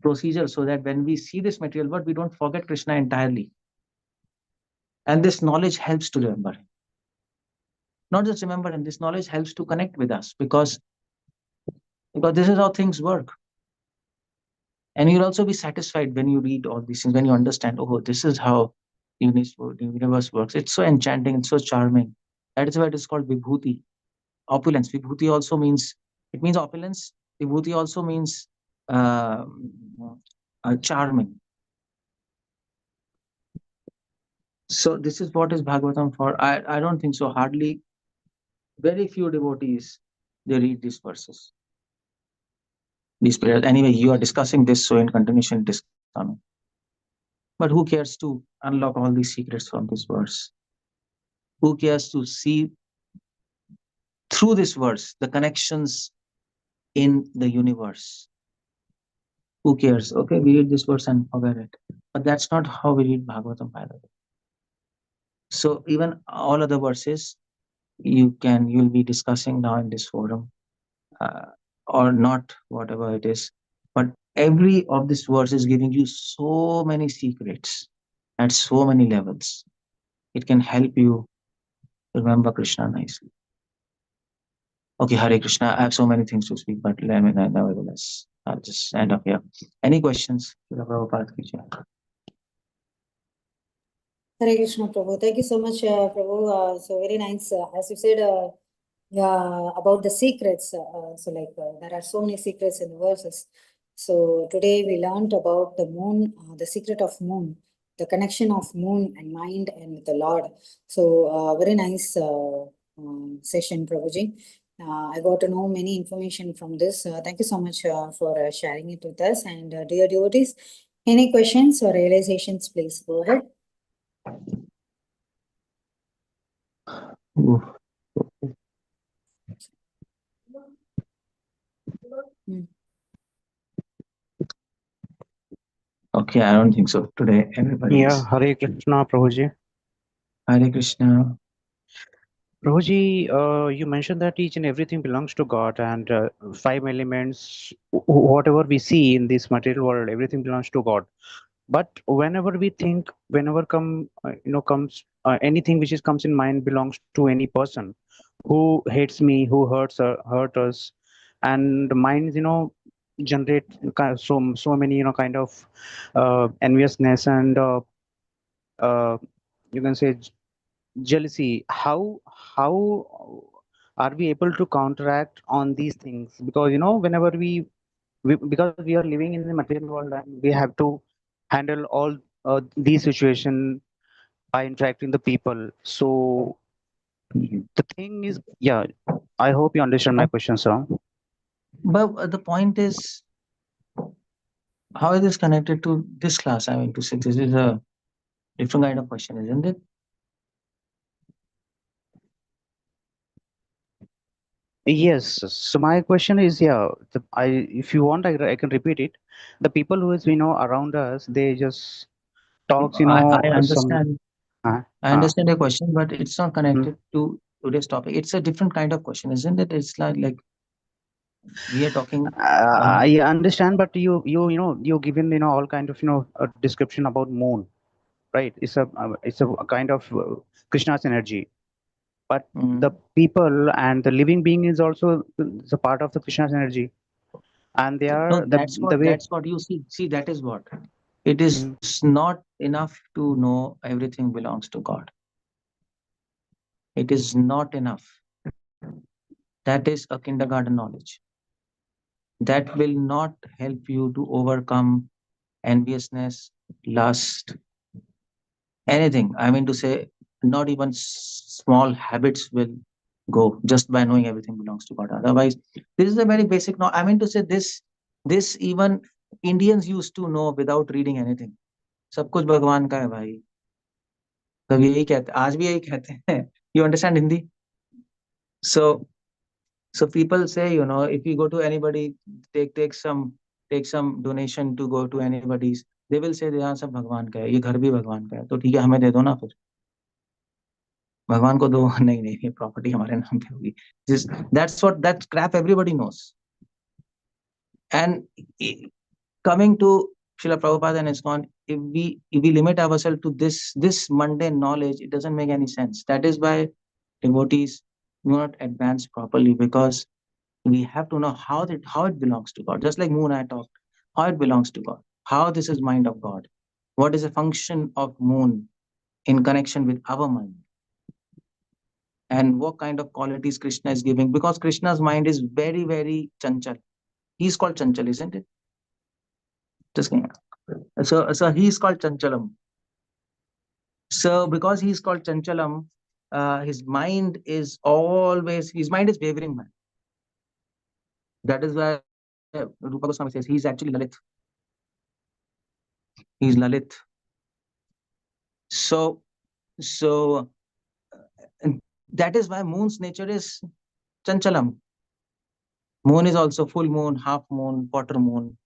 procedure so that when we see this material world, we don't forget Krishna entirely. And this knowledge helps to remember him. Not just remember him, this knowledge helps to connect with us because this is how things work. And you'll also be satisfied when you read all these things, when you understand, oh, this is how the universe works. It's so enchanting, it's so charming. That is why it is called Vibhuti, opulence. Vibhuti also means, it means opulence. Vibhuti also means charming. So this is what is Bhagavatam for. I don't think so. Hardly, very few devotees, they read these verses, these prayers. Anyway, you are discussing this, so in continuation it is coming. But who cares to unlock all these secrets from this verse? Who cares to see through this verse the connections in the universe? Who cares? Okay, we read this verse and forget it. But that's not how we read Bhagavatam, by the way. So even all other verses, you'll be discussing now in this forum, or not, whatever it is. But every of this verse is giving you so many secrets at so many levels. It can help you remember Krishna nicely. Okay, Hare Krishna. I have so many things to speak, but nevertheless, I'll just end up here. Any questions? Prabhupada ki jai. Hare Krishna, Prabhu. Thank you so much, Prabhu. So very nice. As you said, yeah, about the secrets. There are so many secrets in the verses. So today we learned about the moon, the secret of moon, the connection of moon and mind and the Lord. So very nice session, Prabhuji. I got to know many information from this. Thank you so much for sharing it with us. And dear devotees, any questions or realizations, please go ahead. Oof. Okay, I don't think so. Today, everybody Yeah, is. Hare Krishna, Prabhuji. Hare Krishna. Prabhuji, you mentioned that each and everything belongs to God, and five elements, whatever we see in this material world, everything belongs to God. But whenever we think, whenever comes anything which comes in mind belongs to any person who hates me, who hurt us, and minds, generate so many, kind of enviousness and you can say jealousy. How are we able to counteract on these things? Because whenever because we are living in the material world and we have to handle all these situations by interacting the people. So the thing is, yeah, I hope you understand my question, sir. But the point is, how is this connected to this class? I mean, to say this is a different kind of question, isn't it? Yes. So my question is, yeah, if you want, I can repeat it. The people who is around us, they just talks, I some. understand. I understand your question, but it's not Mm. connected to today's topic. It's a different kind of question, isn't it? It's like we are talking. I understand, but you given all kind of a description about moon, right? It's a kind of Krishna's energy, but the people and the living being is also is a part of the Krishna's energy, and they No, are that's the way. what you see. See, that is what. It is not enough to know everything belongs to God. It is not enough. That is a kindergarten knowledge. That will not help you to overcome enviousness, lust, anything. I mean to say, not even small habits will go just by knowing everything belongs to God. Otherwise, this is a very basic. No, I mean to say this This even Indians used to know without reading anything. सब कुछ भगवान का है भाई. सब यही कहते, आज भी यही कहते हैं. You understand Hindi? So people say, if you go to anybody, take some donation to go to anybody's, they will say यहाँ सब भगवान का है, ये घर भी भगवान का है, तो ठीक है हमें दे दो ना फिर. भगवान को दो. नहीं, प्रॉपर्टी हमारे नाम पे होगी. That crap everybody knows. And coming to Srila Prabhupada and ISKCON, if we limit ourselves to this mundane knowledge, it doesn't make any sense. That is why devotees do not advance properly, because we have to know how it belongs to God. Just like moon I talked, how it belongs to God, how this is mind of God, what is the function of moon in connection with our mind, and what kind of qualities Krishna is giving, because Krishna's mind is very, very chanchal. He's called chanchal, isn't it? Just kidding. So he's called chanchalam. So because he's called chanchalam, his mind is wavering mind. That is why Rupa Goswami says he's actually Lalit. He's Lalit. So that is why moon's nature is chanchalam. Moon is also full moon, half moon, quarter moon.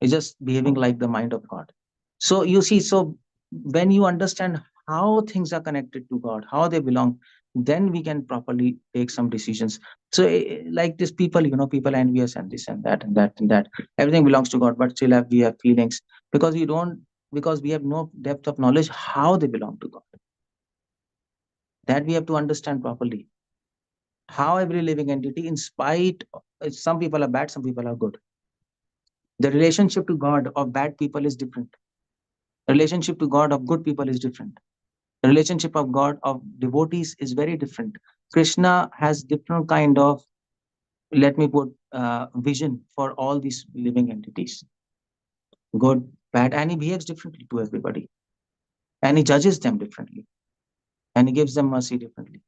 It's just behaving like the mind of God. So you see, so when you understand how things are connected to God, how they belong, then we can properly take some decisions. So like these people, people envious and this and that and that and that. Everything belongs to God, but still we have feelings because we have no depth of knowledge how they belong to God. That we have to understand properly. How every living entity, in spite of, some people are bad, some people are good. The relationship to God of bad people is different. The relationship to God of good people is different. The relationship of God of devotees is very different. Krishna has different kind of, let me put, vision for all these living entities. Good, bad, and he behaves differently to everybody. And he judges them differently. And he gives them mercy differently.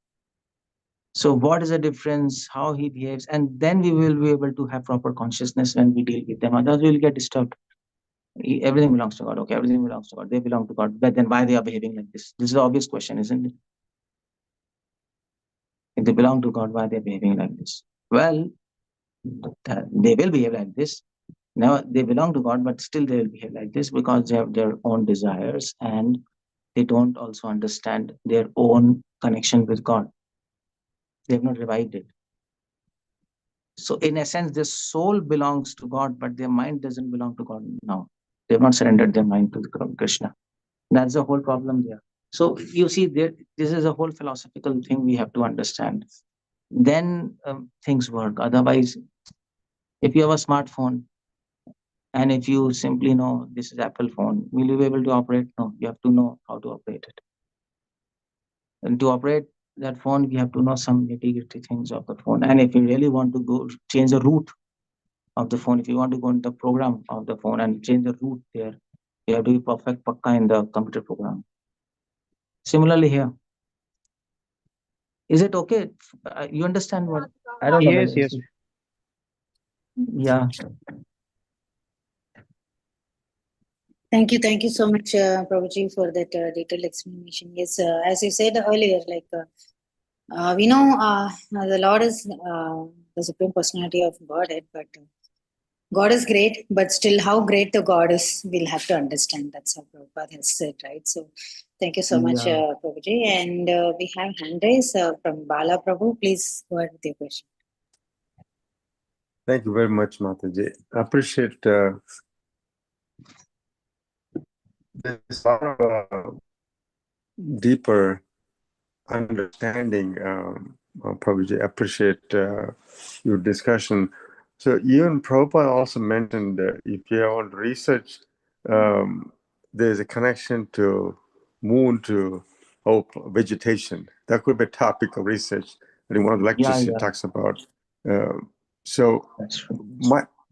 So what is the difference, how he behaves, and then we will be able to have proper consciousness when we deal with them. Otherwise we will get disturbed. Everything belongs to God. Okay, everything belongs to God. They belong to God. But then why they are behaving like this? This is an obvious question, isn't it? If they belong to God, why they are behaving like this? Well, they will behave like this. Now they belong to God, but still they will behave like this because they have their own desires and they don't also understand their own connection with God. They have not revived it. So in a sense, their soul belongs to God, but their mind doesn't belong to God now. They have not surrendered their mind to Krishna. That's the whole problem there. So you see, this is a whole philosophical thing we have to understand. Then things work. Otherwise, if you have a smartphone and if you simply know this is Apple phone, will you be able to operate? No, you have to know how to operate it. And to operate that phone, we have to know some nitty-gritty things of the phone. And if you really want to go change the route of the phone, if you want to go into the program of the phone and change the route there, you have to be perfect pakka in the computer program. Similarly here. Is it okay? You understand what? I don't know. Yes. Yeah. Thank you so much, Prabhuji, for that detailed explanation. Yes, as you said earlier, like we know the Lord is the Supreme Personality of Godhead, but God is great, but still how great the God is, we'll have to understand. That's how Prabhupada has said, right? So thank you so much, Prabhuji. And we have hand raise from Bala Prabhu. Please go ahead with your question. Thank you very much, Mataji. I appreciate this deeper understanding, Prabhuji. I appreciate your discussion. So even Prabhupada also mentioned that if you want to research, there's a connection to moon to vegetation. That could be a topic of research. In one of the lectures he talks about. So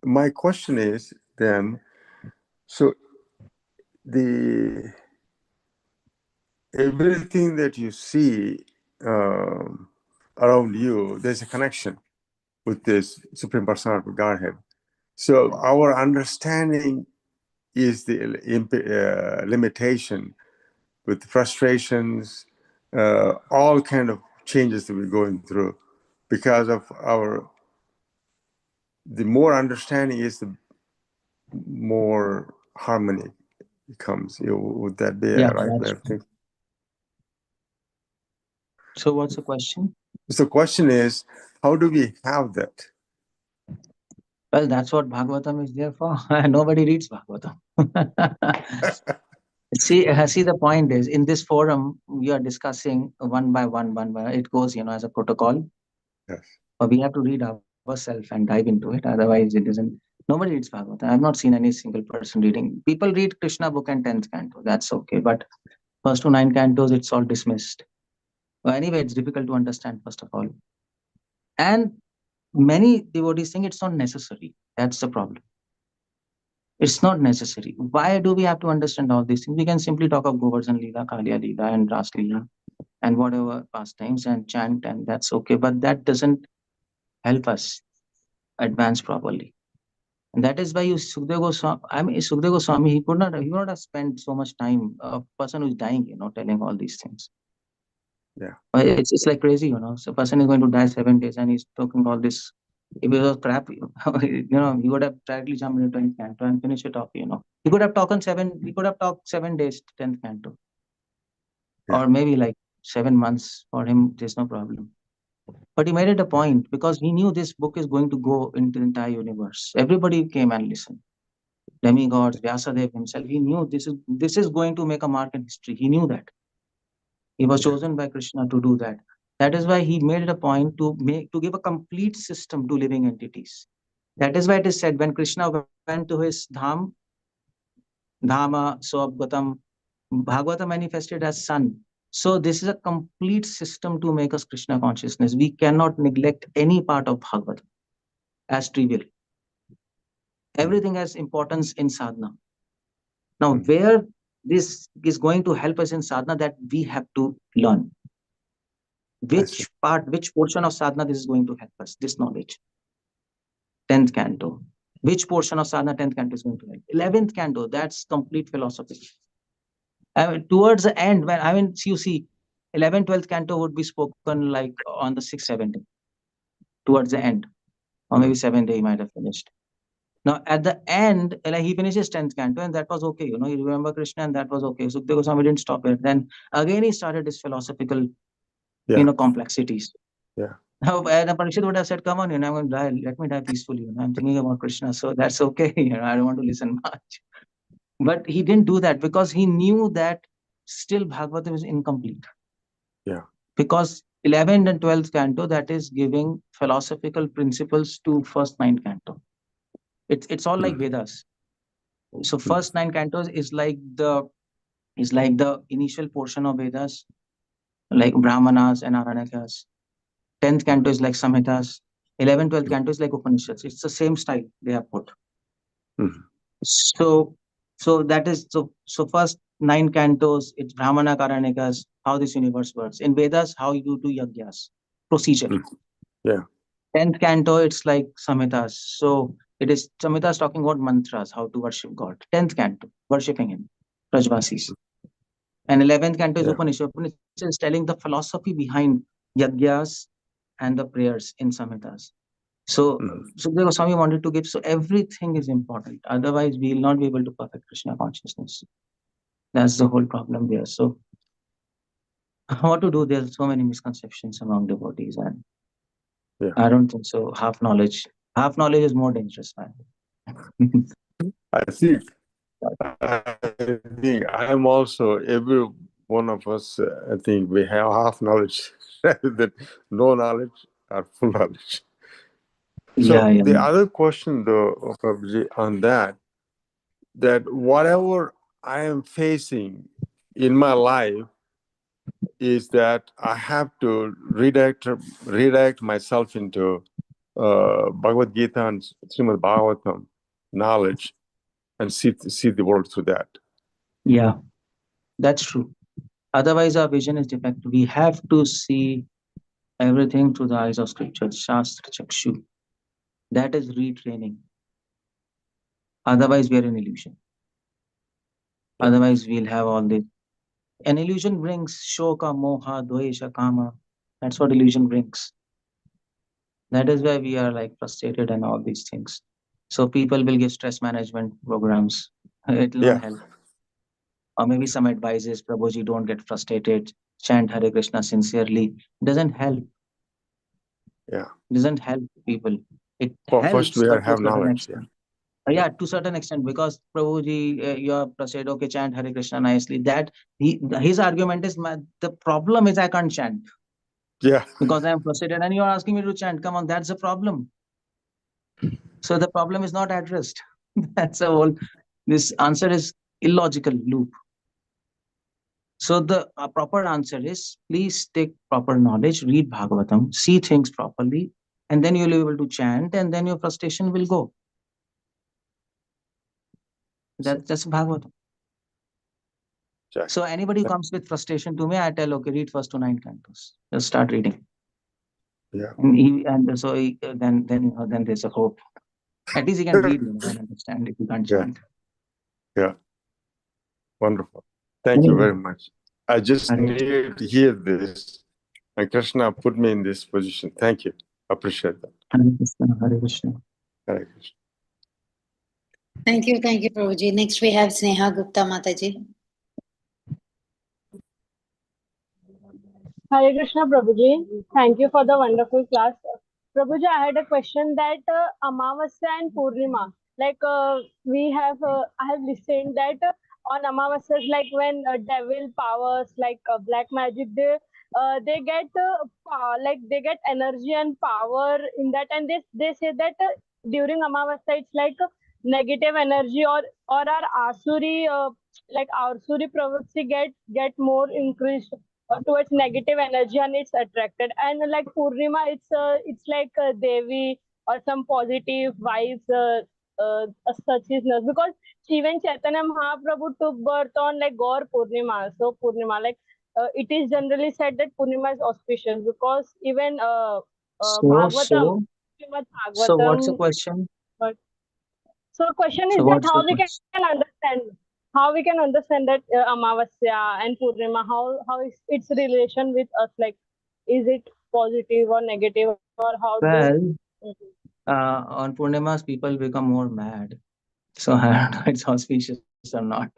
my question is then, so everything that you see around you, there's a connection with this Supreme Personality of Godhead. So our understanding is the limitation with frustrations, all kind of changes that we're going through because of the more understanding is, the more harmony comes. Would that be a Yeah, right way that's of thinking? So what's the question? So the question is, how do we have that? Well, that's what Bhagavatam is there for. Nobody reads Bhagavatam. See, the point is, in this forum, we are discussing one by one. It goes, as a protocol. Yes. But we have to read ourselves and dive into it. Otherwise, it doesn't. Nobody reads Bhagavatam. I've not seen any single person reading. People read Krishna book and 10th canto. That's okay. But first to 9 cantos, it's all dismissed. Well, anyway, it's difficult to understand, first of all. And many devotees think it's not necessary. That's the problem. It's not necessary. Why do we have to understand all these things? We can simply talk of Govardhan Leela, Kaliya Leela, and Ras Leela, and whatever pastimes and chant, and that's okay. But that doesn't help us advance properly. And that is why Sukadeva Goswami, he would not have spent so much time, a person who's dying, telling all these things. Yeah. It's like crazy, So a person is going to die 7 days and he's talking all this. If it was crap, he would have directly jumped into 10th canto and finished it off, He could have talked 7 days, 10th canto. Yeah. Or maybe like 7 months. For him, there's no problem. But he made it a point because he knew this book is going to go into the entire universe. Everybody came and listened. Demigods, Vyasadeva himself, he knew this is going to make a mark in history. He knew that. He was chosen by Krishna to do that. That is why he made it a point to give a complete system to living entities. That is why it is said when Krishna went to his Dhama, Swabgatam, Bhagavata manifested as sun. So this is a complete system to make us Krishna consciousness. We cannot neglect any part of Bhagavata as trivial. Everything has importance in sadhana. Now, where this is going to help us in sadhana, that we have to learn. Which portion of sadhana this is going to help us, this knowledge. 10th canto. Which portion of sadhana 10th canto is going to help? 11th canto, that's complete philosophy. Towards the end, you see, 11th, 12th canto would be spoken like on the 6th, 7th day. Towards the end. Or maybe 7th day he might have finished. Now, at the end, he finishes 10th canto and that was okay. You remember Krishna and that was okay. So Sukadeva Goswami didn't stop it. Then again, he started his philosophical, complexities. Yeah. Now, Parikshit would have said, come on, I'm going to die. Let me die peacefully. I'm thinking about Krishna. So that's okay. I don't want to listen much. But he didn't do that because he knew that still Bhagavatam is incomplete. Yeah. Because 11th and 12th canto, that is giving philosophical principles to first 9 canto. It's all like Vedas. So first 9 cantos is like the initial portion of Vedas, like Brahmanas and Aranyakas. 10th canto is like Samhitas. 11th, 12th canto is like Upanishads. It's the same style they have put. So that is so first 9 cantos, it's Brahmana Karanyakas, how this universe works. In Vedas, how you do yajnas, procedure. Yeah. 10th canto, it's like Samhitas. So it is Samhitas talking about mantras, how to worship God. 10th canto, worshipping him, Brajvasis. And 11th canto is Upanishad. Upanishad is telling the philosophy behind yajnas and the prayers in Samhitas. So Sukadeva Goswami wanted to give, so everything is important. Otherwise, we will not be able to perfect Krishna consciousness. That's the whole problem there. So what to do? There's so many misconceptions among devotees, and I don't think so. Half knowledge is more dangerous, man. I think I am also, every one of us, I think we have half knowledge rather than no knowledge or full knowledge. So the other question though, Prabhuji, on that whatever I am facing in my life is that I have to redirect myself into Bhagavad Gita and Srimad Bhagavatam knowledge and see the world through that. Yeah, that's true. Otherwise, our vision is defective. We have to see everything through the eyes of scripture, Shastra Chakshu. That is retraining. Otherwise, we are in illusion. Otherwise, we'll have all this. An illusion brings shoka, moha, dvesha, kama. That's what illusion brings. That is why we are like frustrated and all these things. So people will give stress management programs. It will not help. Or maybe some advices, Prabhuji, don't get frustrated. Chant Hare Krishna sincerely. It doesn't help. Yeah. It doesn't help people. It Well, helps, first we but to a have certain knowledge. extent. Yeah, to a certain extent, because Prabhuji, you are frustrated, okay, chant Hare Krishna nicely. That his argument is, the problem is I can't chant. Yeah. Because I am frustrated and you are asking me to chant. Come on, that's the problem. So the problem is not addressed. That's a whole, this answer is illogical loop. So the proper answer is, please take proper knowledge, read Bhagavatam, see things properly, and then you'll be able to chant, and then your frustration will go. That's Bhagavatam. Exactly. So anybody who comes with frustration to me, I tell, okay, read first to 9 cantos. Just start reading. Yeah. Then there's a hope. At least he can read, and understand if you can't chant. Yeah. Wonderful. Thank you very much. I just needed to hear this, and Krishna put me in this position. Thank you. Appreciate that. Hare Krishna, Hare Krishna. Hare Krishna. Thank you, Prabhuji. Next we have Sneha Gupta Mataji. Hare Krishna, Prabhuji. Thank you for the wonderful class. Prabhuji, I had a question that Amavasya and Purnima, like I have listened that on Amavasyas, like when devil powers, like black magic, they get they get energy and power in that, and they say that during Amavasya it's like negative energy or our Asuri Asuri pravritti get more increased towards negative energy and it's attracted, and like Purnima it's like Devi or some positive vibes such is not, because even Chaitanya Mahaprabhu took birth on like Gaur Purnima, so Purnima it is generally said that Purnima is auspicious because even Bhagavatam, Srimad So what's the Bhagavatam. question? But so question So is that what's the question? how we can understand that Amavasya and Purnima, how is its relation with us, like is it positive or negative, or how Well, do on Purnimas, people become more mad. So I don't know it's auspicious or not.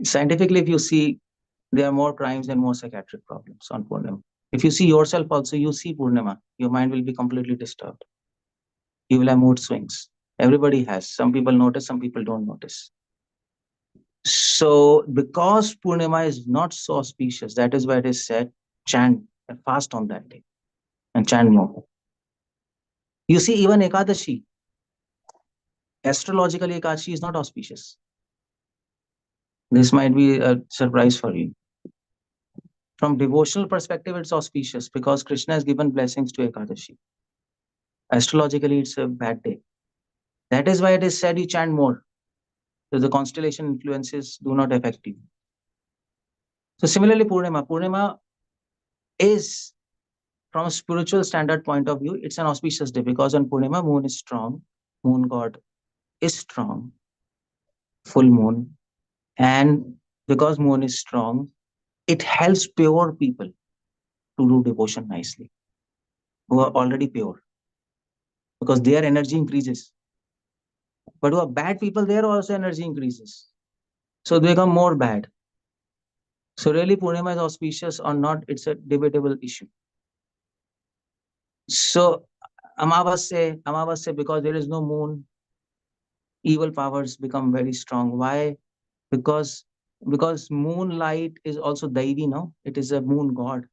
Scientifically, if you see, there are more crimes and more psychiatric problems on Purnima. If you see yourself also, you see Purnima, your mind will be completely disturbed. You will have mood swings. Everybody has. Some people notice, some people don't notice. So because Purnima is not so auspicious, that is why it is said, chant and fast on that day and chant more. You see, even Ekadashi, astrologically, Ekadashi is not auspicious. This might be a surprise for you. From devotional perspective, it's auspicious because Krishna has given blessings to Ekadashi. Astrologically, it's a bad day. That is why it is said you chant more. So the constellation influences do not affect you. So similarly, Purnima is, from a spiritual standard point of view, it's an auspicious day because on Purnima, moon is strong, moon god is strong, full moon. And because moon is strong, it helps pure people to do devotion nicely, who are already pure, because their energy increases. But who are bad people, their also energy increases. So they become more bad. So really, Purnima is auspicious or not, it's a debatable issue. So Amavasya, because there is no moon, evil powers become very strong. Why? Because moonlight is also Daivi, no? It is a moon god.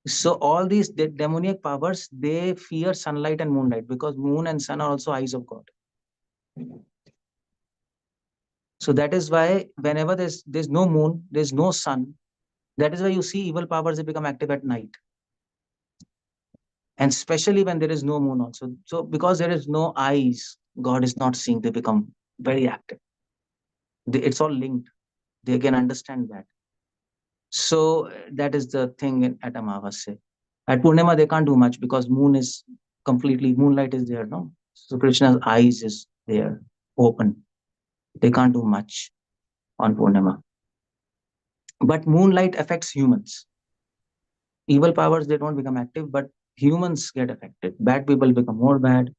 So all these demoniac powers, they fear sunlight and moonlight because moon and sun are also eyes of God. So that is why whenever there's no moon, there's no sun, that is why you see evil powers, they become active at night. And especially when there is no moon also. So because there is no eyes, God is not seeing, they become very active. It's all linked. They can understand that. So that is the thing at Amavasya. At Purnima, they can't do much because moonlight is there, no? So Krishna's eyes is there, open. They can't do much on Purnima. But moonlight affects humans. Evil powers, they don't become active, but humans get affected. Bad people become more bad,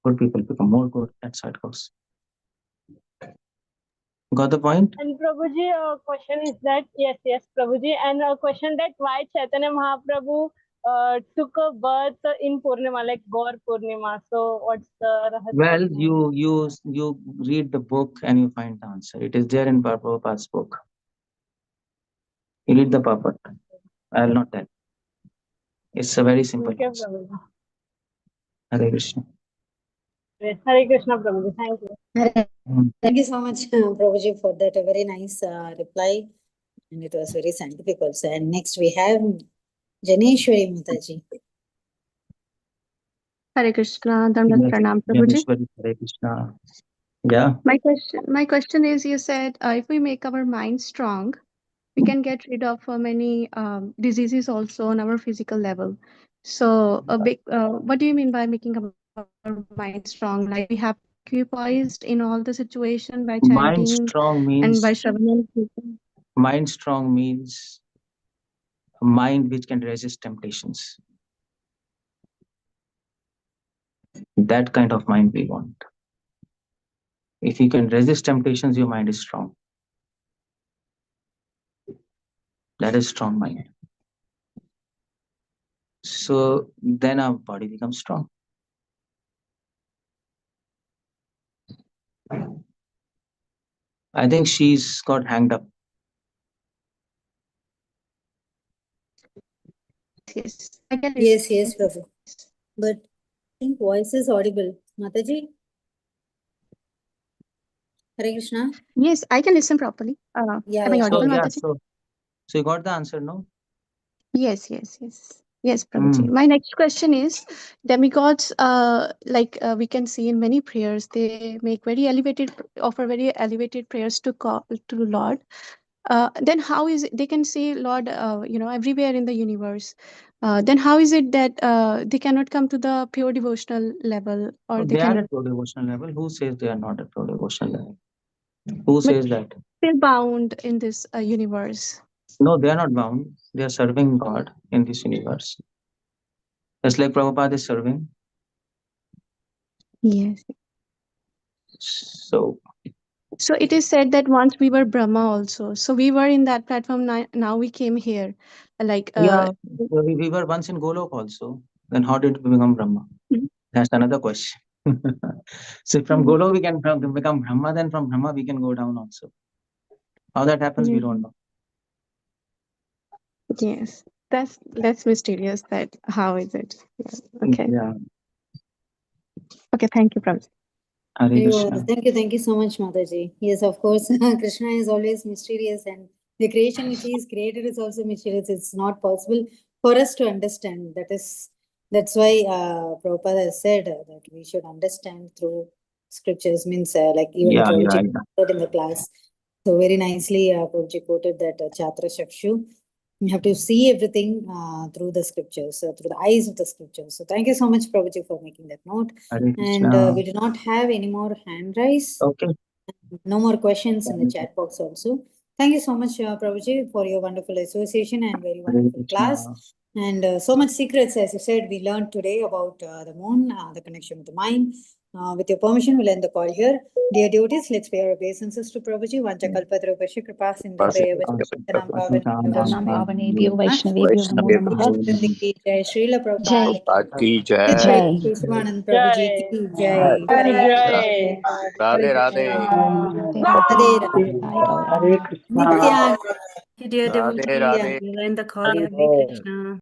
good people become more good. That's how it goes. Got the point? And Prabhuji, question is that, yes, Prabhuji, and a question that why Chaitanya Mahaprabhu took a birth in Purnima, like Gaur Purnima. So what's the rahasya? Well, you read the book and you find the answer. It is there in Prabhupada's book. You read the purport. I will not tell. It's a very simple Okay, answer. Prabhuji. Hare Krishna. Yes, Hare Krishna, Prabhuji. Thank you. Thank you so much, Prabhuji, for that a very nice reply. And it was very scientific also. And next we have Janeshwari Mataji. Hare Krishna, Dandavat Pranam, Prabhuji. Janeshwari, Hare Krishna. Yeah. My question is, you said if we make our mind strong, we can get rid of many diseases also on our physical level. So what do you mean by making our mind strong? Like we have equipoised in all the situation by Mind chanting strong and by means Shravanam. mind strong means a mind which can resist temptations. That kind of mind we want. If you can resist temptations, your mind is strong. That is strong mind. So then our body becomes strong. I think she's got hanged up. Yes, I can Yes, Prabhu. But I think voice is audible. Mataji? Hare Krishna? Yes, I can listen properly. Yeah, Am I yeah. audible, So yeah, Mataji? so you got the answer, no? Yes, Prabhuji. My next question is, demigods, we can see in many prayers, they make offer very elevated prayers to Lord. Then how is it, they can see Lord, everywhere in the universe. Then how is it that they cannot come to the pure devotional level, or They are at pure devotional level. Who says they are not at pure devotional level? Who says that? Still bound in this universe? No, they are not bound. They are serving God in this universe. Just like Prabhupada is serving. Yes. So it is said that once we were Brahma also. So we were in that platform. Now we came here. yeah, we were once in Golok also. Then how did we become Brahma? That's another question. So from Golok we can become Brahma. Then from Brahma we can go down also. How that happens, we don't know. Yes, that's mysterious. That how is it? Yeah. Okay. Yeah. Okay. Thank you, Prabhu. Thank you so much, Mataji. Yes, of course, Krishna is always mysterious, and the creation which he is created is also mysterious. It's not possible for us to understand. That's why Prabhupada has said that we should understand through scriptures. Means like even Prabhuji said in the class. So very nicely, Prabhuji quoted that Chatra Shakshu. You have to see everything through the scriptures, through the eyes of the scriptures. So thank you so much, Prabhuji, for making that note. And we do not have any more hand raise. Okay. No more questions in the chat box also. Thank you so much, Prabhuji, for your wonderful association and very wonderful class. And so much secrets, as you said, we learned today about the moon, the connection with the mind. With your permission, we'll end the call here. Dear devotees, let's pay our obeisances to Prabhuji. Vanchakalpadrupasya kripa sindhubhaya vajjanam Pavanebhyo Vaishnavebhyo Namo Namaha. Jai Srila Prabhupada Ki Jai. jai. Keshavanand Prabhuji ki jai. Jai. Radhe Radhe. Bye, Gaura. Nitya. Dear Radhe devotees, Radhe. we'll end the call here. Hare Krishna.